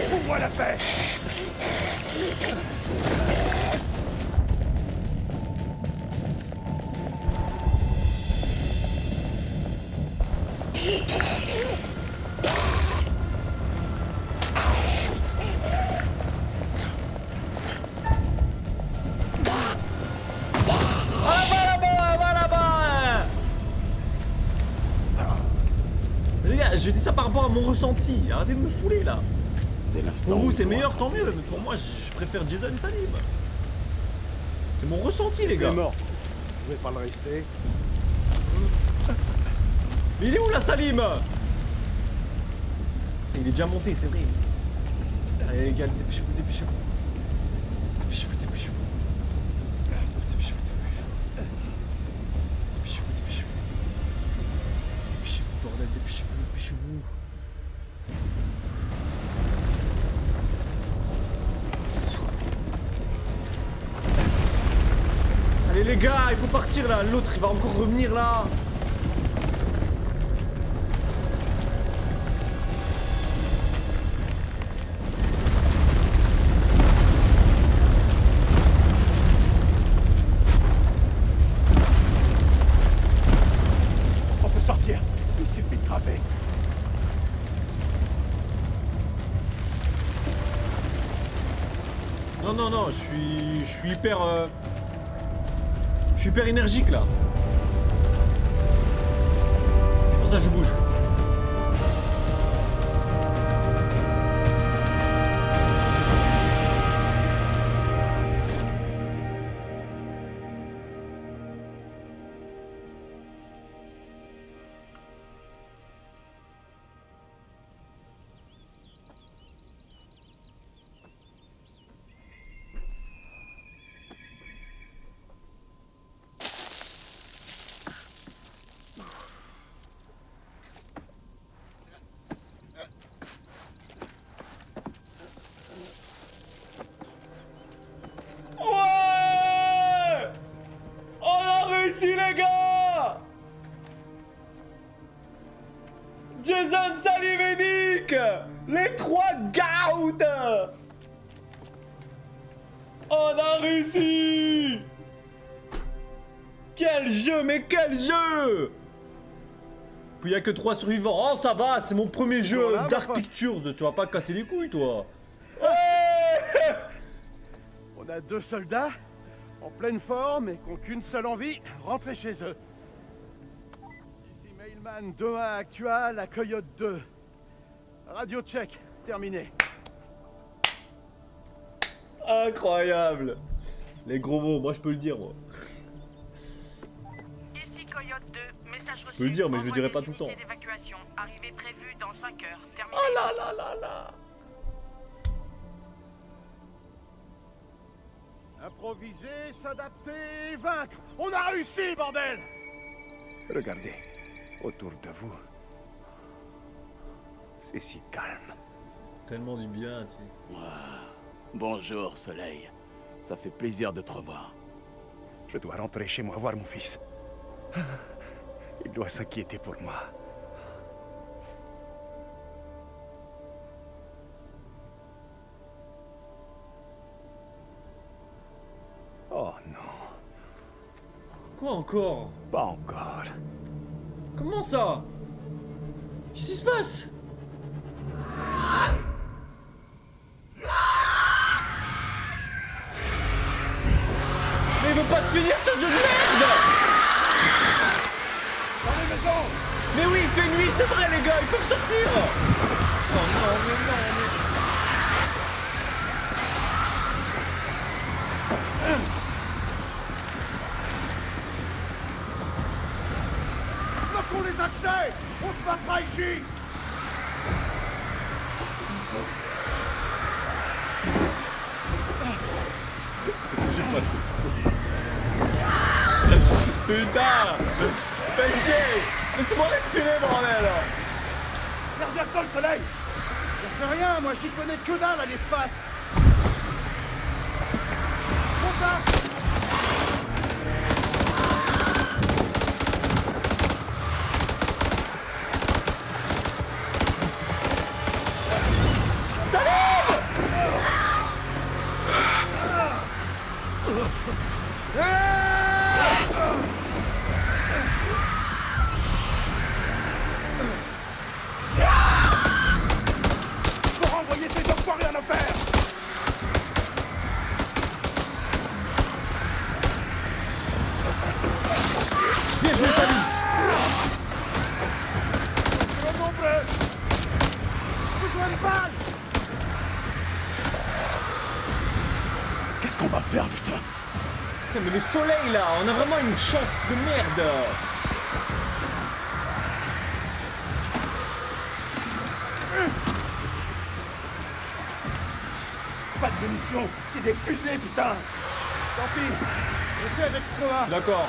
Fous-moi la paix. Les gars, je dis ça par rapport à mon ressenti. Arrêtez de me saouler là. Dès l'instant Pour où vous il c'est pourra meilleur, tant frapper. mieux. Mais pour moi, je préfère Jason et Salim. C'est mon ressenti les Elle est gars. morte. Vous pouvez pas le rester. Mais il est où la Salim? Il est déjà monté, c'est vrai. Allez les gars, dépêchez-vous, dépêchez-vous. Dépêchez-vous, dépêchez-vous. Dépêchez-vous, dépêchez-vous. Dépêchez-vous, dépêchez-vous. Dépêchez-vous, bordel, dépêchez-vous, dépêchez-vous. Allez les gars, il faut partir là, l'autre il va encore revenir là. On peut sortir. Il suffit de frapper. Non, non, non, je suis hyper... Je suis hyper énergique là. C'est pour ça que je bouge. Ouais! On a réussi les gars! Jason, Salim et Nick! Les trois GOAT! On a réussi! Quel jeu, mais quel jeu! Puis y a que 3 survivants. Oh ça va, c'est mon premier jeu Voilà, Dark mon pote. Pictures, tu vas pas casser les couilles toi. On a 2 soldats, en pleine forme et qui n'ont qu'une seule envie, rentrer chez eux. Ici Mailman 2-1 actual à Coyote 2. Radio check, terminé. Incroyable. Les gros mots, moi je peux le dire, moi. Ici Coyote 2, message reçu. Je peux le dire, mais je le Envoyez dirai pas tout le temps. unités d'évacuation. Arrivée prévue dans 5 heures. Terminé. Oh là là là là. Improviser, s'adapter, vaincre. On a réussi, bordel! Regardez, autour de vous. C'est si calme. Tellement du bien, tu sais. Ah, bonjour, Soleil. Ça fait plaisir de te revoir. Je dois rentrer chez moi voir mon fils. Il doit s'inquiéter pour moi. Oh non, Quoi encore? pas encore. Comment ça? Qu'est-ce qui se passe? Mais il veut pas se finir ce jeu de merde! Dans les maisons! Mais oui, il fait nuit, c'est vrai les gars, ils peuvent sortir! Oh non, mais non, mais... Bloquons les accès! On se battra ici! J'ai pas trop. Putain! Fais chier! Laissez-moi respirer, bordel! Garde à toi le soleil! J'en sais rien, moi j'y connais que dalle à l'espace! Contact! Faut renvoyer ces enfoirés à l'affaire! Bien joué, Sally! Trop nombreux! Besoin de balles! Qu'est-ce qu'on va faire, putain? Putain, mais le soleil là, on a vraiment une chance de merde! Pas de munitions, c'est des fusées, putain! Tant pis, on fait avec ce qu'on a! D'accord.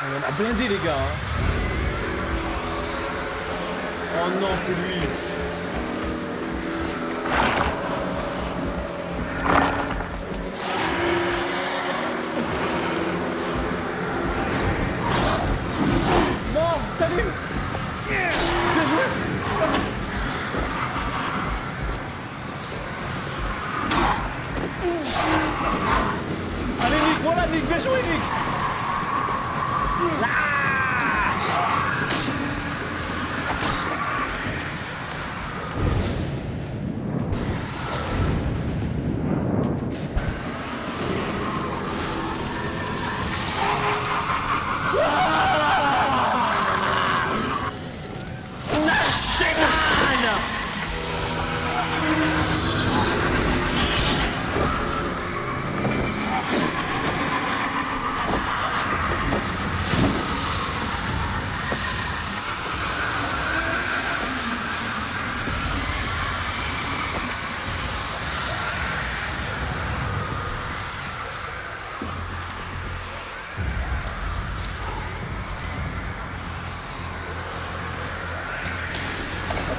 On en a blindé les gars. Hein. Oh non, c'est lui. Non, salut. Bien joué. Allez Nick, voilà Nick, bien joué Nick.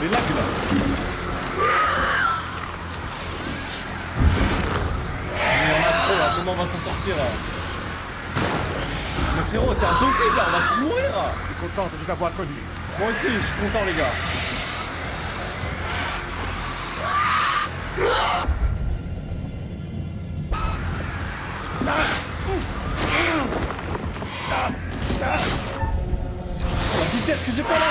Mais là, là. Mais on a trop là, comment on va s'en sortir là? Mais frérot, c'est impossible là, on va tous mourir! Je suis content de vous avoir connus. Moi aussi, je suis content les gars. La vitesse que j'ai pas là!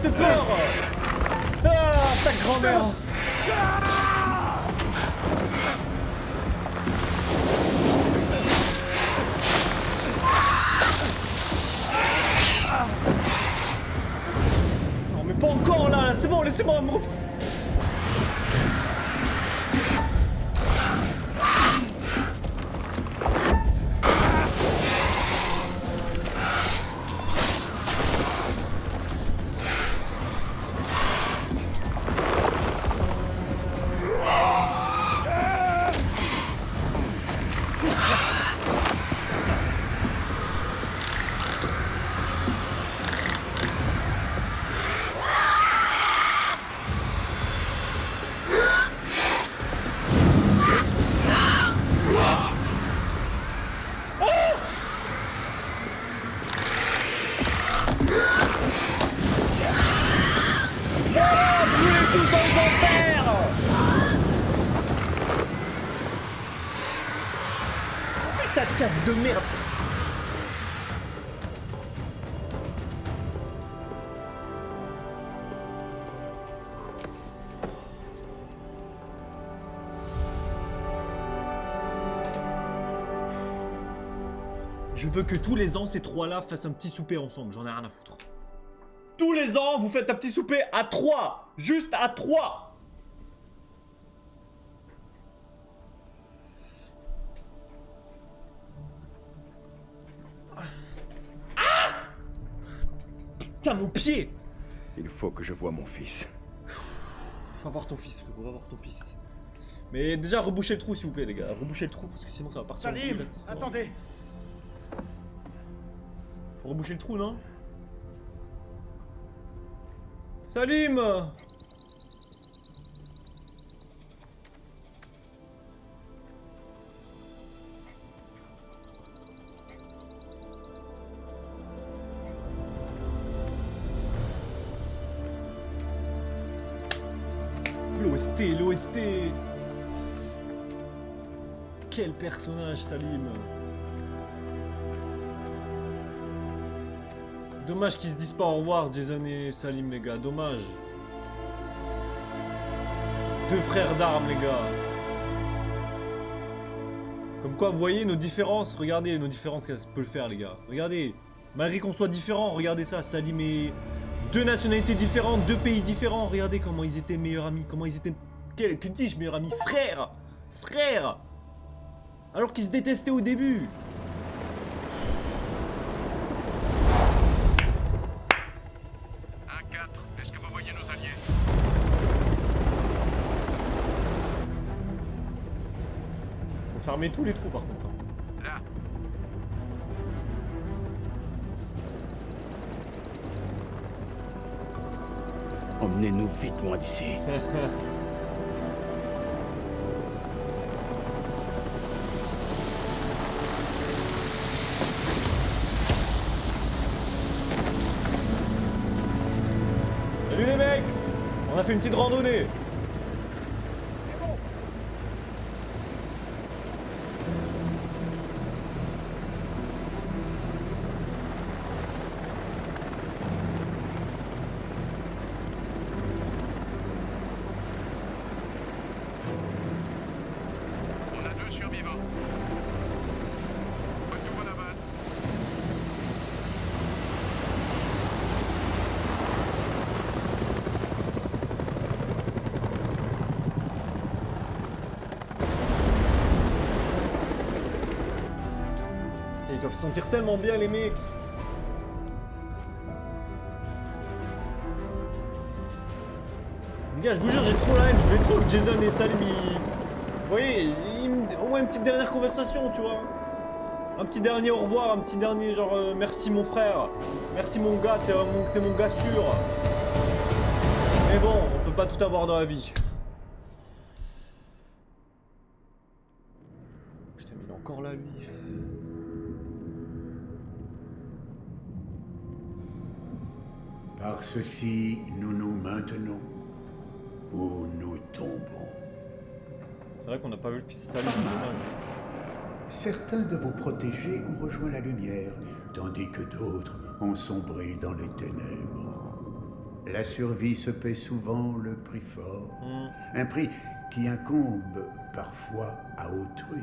fait peur. Ah, ta grand-mère. Non mais pas encore là, c'est bon, laissez-moi me reprendre. Casse de merde. Je veux que tous les ans, ces trois-là fassent un petit souper ensemble. J'en ai rien à foutre. Tous les ans, vous faites un petit souper à 3. Juste à 3. Putain, mon pied! Il faut que je voie mon fils. Va voir ton fils, frérot, va voir ton fils. Mais déjà, rebouchez le trou, s'il vous plaît, les gars. Rebouchez le trou, parce que sinon ça va partir. Salim, attendez! Faut reboucher le trou, non? Salim! L'OST, l'OST. Quel personnage, Salim. Dommage qu'ils se disent pas au revoir, Jason et Salim, les gars. Dommage. Deux frères d'armes, les gars. Comme quoi, vous voyez nos différences. Regardez nos différences qu'elle peut le faire, les gars. Regardez. Malgré qu'on soit différents, regardez ça. Salim et... deux nationalités différentes, deux pays différents. Regardez comment ils étaient meilleurs amis. Comment ils étaient... Que dis-je, meilleurs amis? Frères! Frères! Alors qu'ils se détestaient au début. 1-4, est-ce que vous voyez nos alliés? Faut fermer tous les trous par contre. Là. Emmenez-nous vite loin d'ici. Salut les mecs! On a fait une petite randonnée. On a 2 survivants. Retour à la base. Ils doivent se sentir tellement bien les mecs. Les gars, je vous jure, j'ai trop la haine. Je voulais trop que Jason et Salim vous voyez, au moins une petite dernière conversation, tu vois. Un petit dernier au revoir, un petit dernier genre merci mon frère. Merci mon gars, t'es mon gars sûr. Mais bon, on peut pas tout avoir dans la vie. Putain, mais il est encore là lui. Par ceci, nous nous maintenons ou nous tombons. C'est vrai qu'on n'a pas vu le fils de Salim, dommage. Certains de vos protégés ont rejoint la lumière, tandis que d'autres ont sombré dans les ténèbres. La survie se paie souvent le prix fort. Un prix qui incombe parfois à autrui.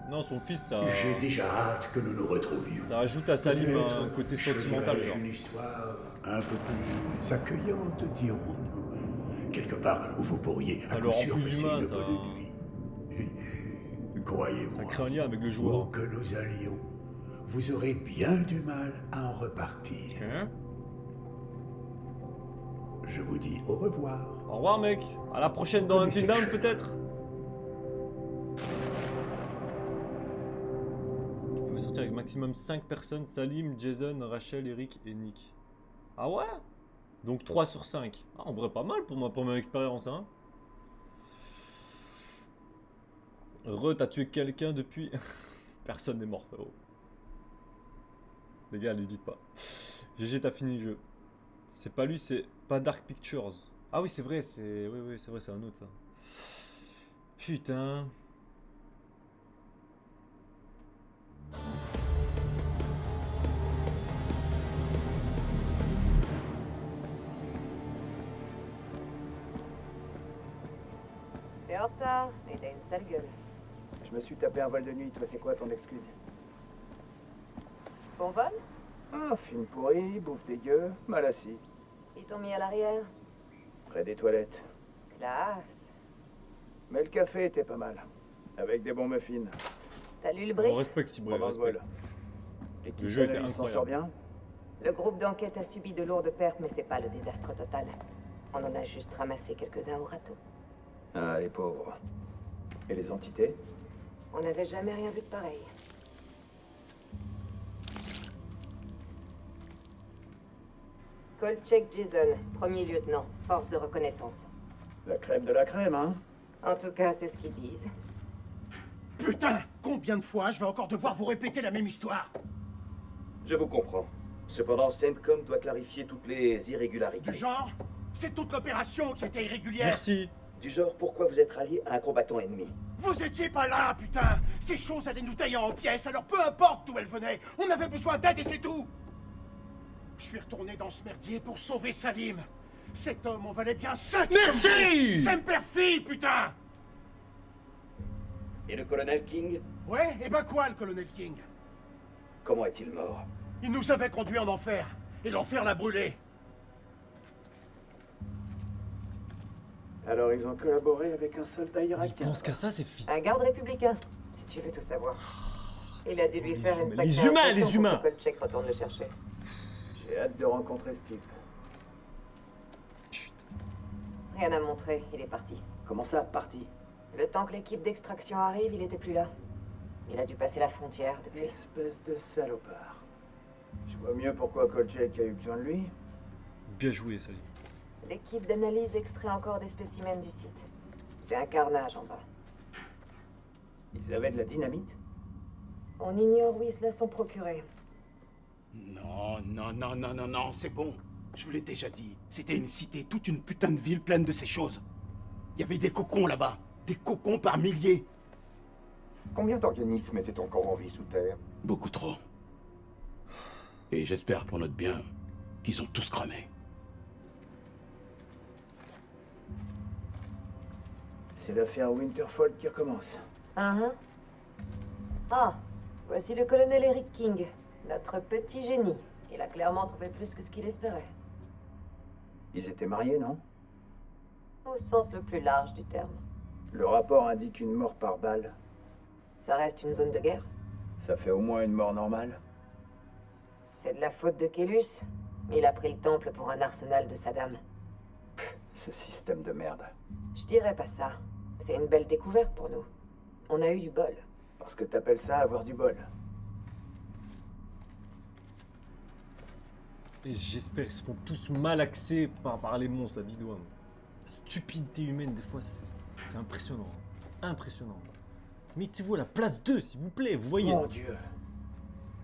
Non, son fils, ça... J'ai déjà hâte que nous nous retrouvions. Ça ajoute à Salim Peut-être un côté sentimental, genre. une histoire un peu plus accueillante, dirons-nous. Quelque part où vous pourriez Ça à le coup rend sûr plus passer humain, une ça. bonne nuit. Croyez-moi. Ça crée un lien avec le joueur. Où que nous allions, vous aurez bien du mal à en repartir. Hein? Je vous dis au revoir. Au revoir, mec. À la prochaine dans Until Dawn, peut-être. Tu peux sortir avec maximum 5 personnes. Salim, Jason, Rachel, Eric et Nick. Ah ouais? Donc 3 sur 5. Ah, en vrai, pas mal pour ma première expérience, hein. T'as tué quelqu'un depuis... Personne n'est mort, frérot. Les gars, lui dites pas. GG, t'as fini le jeu. C'est pas lui, c'est pas Dark Pictures. Ah oui, c'est vrai, c'est... Oui, c'est vrai, c'est un autre, ça. Putain. T'es en retard et t'as une sale gueule. Je me suis tapé un vol de nuit, toi c'est quoi ton excuse? Bon vol? Ah, film pourri, bouffe dégueu, mal assis. Ils t'ont mis à l'arrière? Près des toilettes. Classe. Mais le café était pas mal. Avec des bons muffins. T'as lu le On brief? respecte si Pendant le vol. L'équipe Le jeu était d'analyse s'en sort incroyable. bien? Le groupe d'enquête a subi de lourdes pertes, mais c'est pas le désastre total. On en a juste ramassé quelques-uns au râteau. Ah, les pauvres. Et les entités? On n'avait jamais rien vu de pareil. Kolchak Jason, premier lieutenant, force de reconnaissance. La crème de la crème, hein? En tout cas, c'est ce qu'ils disent. Putain! Combien de fois je vais encore devoir vous répéter la même histoire? Je vous comprends. Cependant, CENTCOM doit clarifier toutes les irrégularités. Du genre? C'est toute l'opération qui était irrégulière. Merci. Du genre, pourquoi vous êtes rallié à un combattant ennemi? Vous étiez pas là, putain! Ces choses allaient nous tailler en pièces, alors peu importe d'où elles venaient, on avait besoin d'aide et c'est tout! Je suis retourné dans ce merdier pour sauver Salim. Cet homme en valait bien 5. Merci! Semperfi, putain! Et le colonel King? Ouais, et ben quoi, le colonel King? Comment est-il mort? Il nous avait conduits en enfer, et l'enfer l'a brûlé. Alors ils ont collaboré avec un soldat Il irakien. pense qu'à ça, c'est fils. Un garde républicain, si tu veux tout savoir. Il a dû lui faire une sacrée Les humains, impression les humains! pour que Kolchak retourne le chercher. J'ai hâte de rencontrer ce type. Rien à montrer, il est parti. Comment ça, parti? Le temps que l'équipe d'extraction arrive, il était plus là. Il a dû passer la frontière depuis. Espèce de salopard. Je vois mieux pourquoi Kolchak a eu besoin de lui. Bien joué, Salim. L'équipe d'analyse extrait encore des spécimens du site. C'est un carnage en bas. Ils avaient de la dynamite? On ignore où ils se la sont procurés. Non, c'est bon. Je vous l'ai déjà dit. C'était une cité, toute une putain de ville pleine de ces choses. Il y avait des cocons là-bas. Des cocons par milliers. Combien d'organismes étaient encore en vie sous terre? Beaucoup trop. Et j'espère pour notre bien qu'ils ont tous cramé. C'est l'affaire Winterfell qui recommence. Ah, voici le colonel Eric King, notre petit génie. Il a clairement trouvé plus que ce qu'il espérait. Ils étaient mariés, non? Au sens le plus large du terme. Le rapport indique une mort par balle. Ça reste une zone de guerre. Ça fait au moins une mort normale. C'est de la faute de Kélus. Il a pris le temple pour un arsenal de Saddam. Ce système de merde. Je dirais pas ça. C'est une belle découverte pour nous. On a eu du bol. Parce que t'appelles ça avoir du bol. Et j'espère qu'ils se font tous malaxer par les monstres, la bidouane. La stupidité humaine, des fois, c'est impressionnant. Impressionnant. Mettez-vous à la place d'eux, s'il vous plaît, vous voyez. Mon Dieu.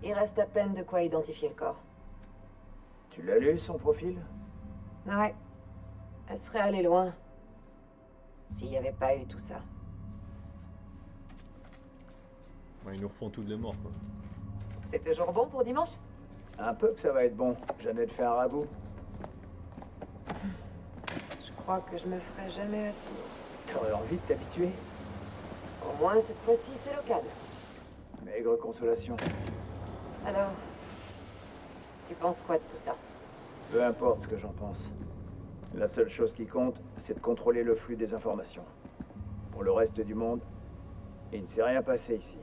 Il reste à peine de quoi identifier le corps. Tu l'as lu, son profil? Ouais. Elle serait allée loin. S'il n'y avait pas eu tout ça. Ouais, ils nous refont tous les morts, quoi. C'est toujours bon pour dimanche? Un peu que ça va être bon. Jeannette fait un ragoût. crois que je me ferai jamais assez. T'aurais envie de t'habituer? Au moins, cette fois-ci, c'est local. Maigre consolation. Alors, tu penses quoi de tout ça? Peu importe ce que j'en pense. La seule chose qui compte, c'est de contrôler le flux des informations. Pour le reste du monde, il ne s'est rien passé ici.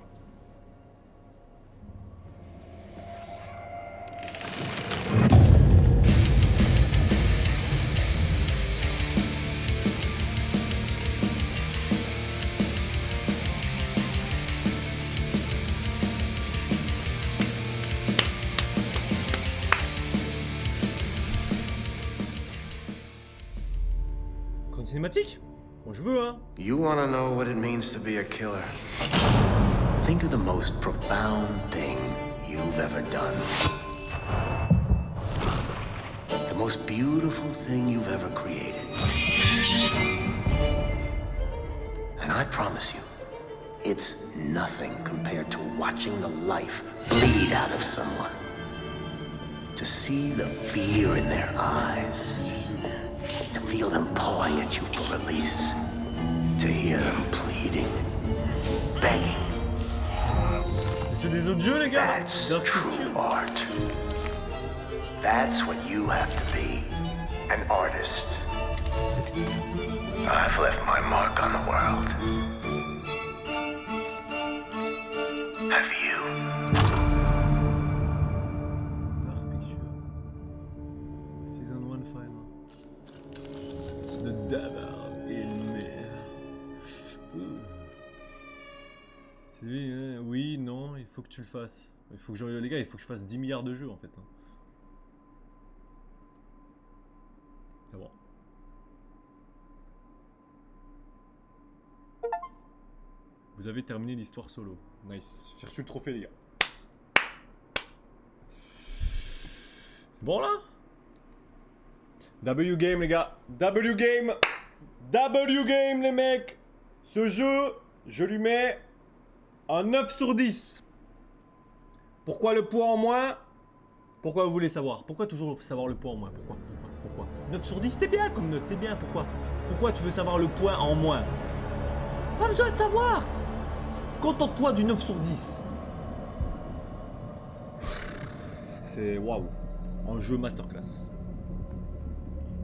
Cinématique? Moi je veux, hein. You want to know what it means to be a killer? Think of the most profound thing you've ever done. The most beautiful thing you've ever created. And I promise you, it's nothing compared to watching the life bleed out of someone. To see the fear in their eyes. To feel them pawing at you for release. To hear them pleading, begging. C'est des autres jeux, les gars. That's true art. That's what you have to be, an artist. I've left my mark on the world. Have you? Dark Picture. Season 1 final. Le Dabar et le maire. C'est lui, hein. Oui, non, il faut que tu le fasses. Il faut que les gars, il faut que je fasse 10 milliards de jeux en fait. Hein. C'est bon. Vous avez terminé l'histoire solo. Nice. J'ai reçu le trophée, les gars. C'est bon là? W game, les gars. W game. W game, les mecs. Ce jeu, je lui mets un 9 sur 10. Pourquoi le poids en moins? Pourquoi vous voulez savoir? Pourquoi toujours savoir le poids en moins? Pourquoi 9 sur 10, c'est bien comme note, c'est bien. Pourquoi tu veux savoir le point en moins? Pas besoin de savoir. Contente-toi du 9 sur 10. C'est waouh. Un jeu masterclass.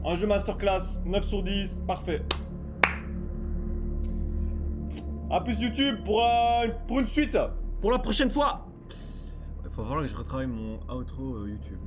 Un jeu masterclass, 9 sur 10, parfait. A plus YouTube pour une suite. Pour la prochaine fois. Il va falloir que je retravaille mon outro YouTube.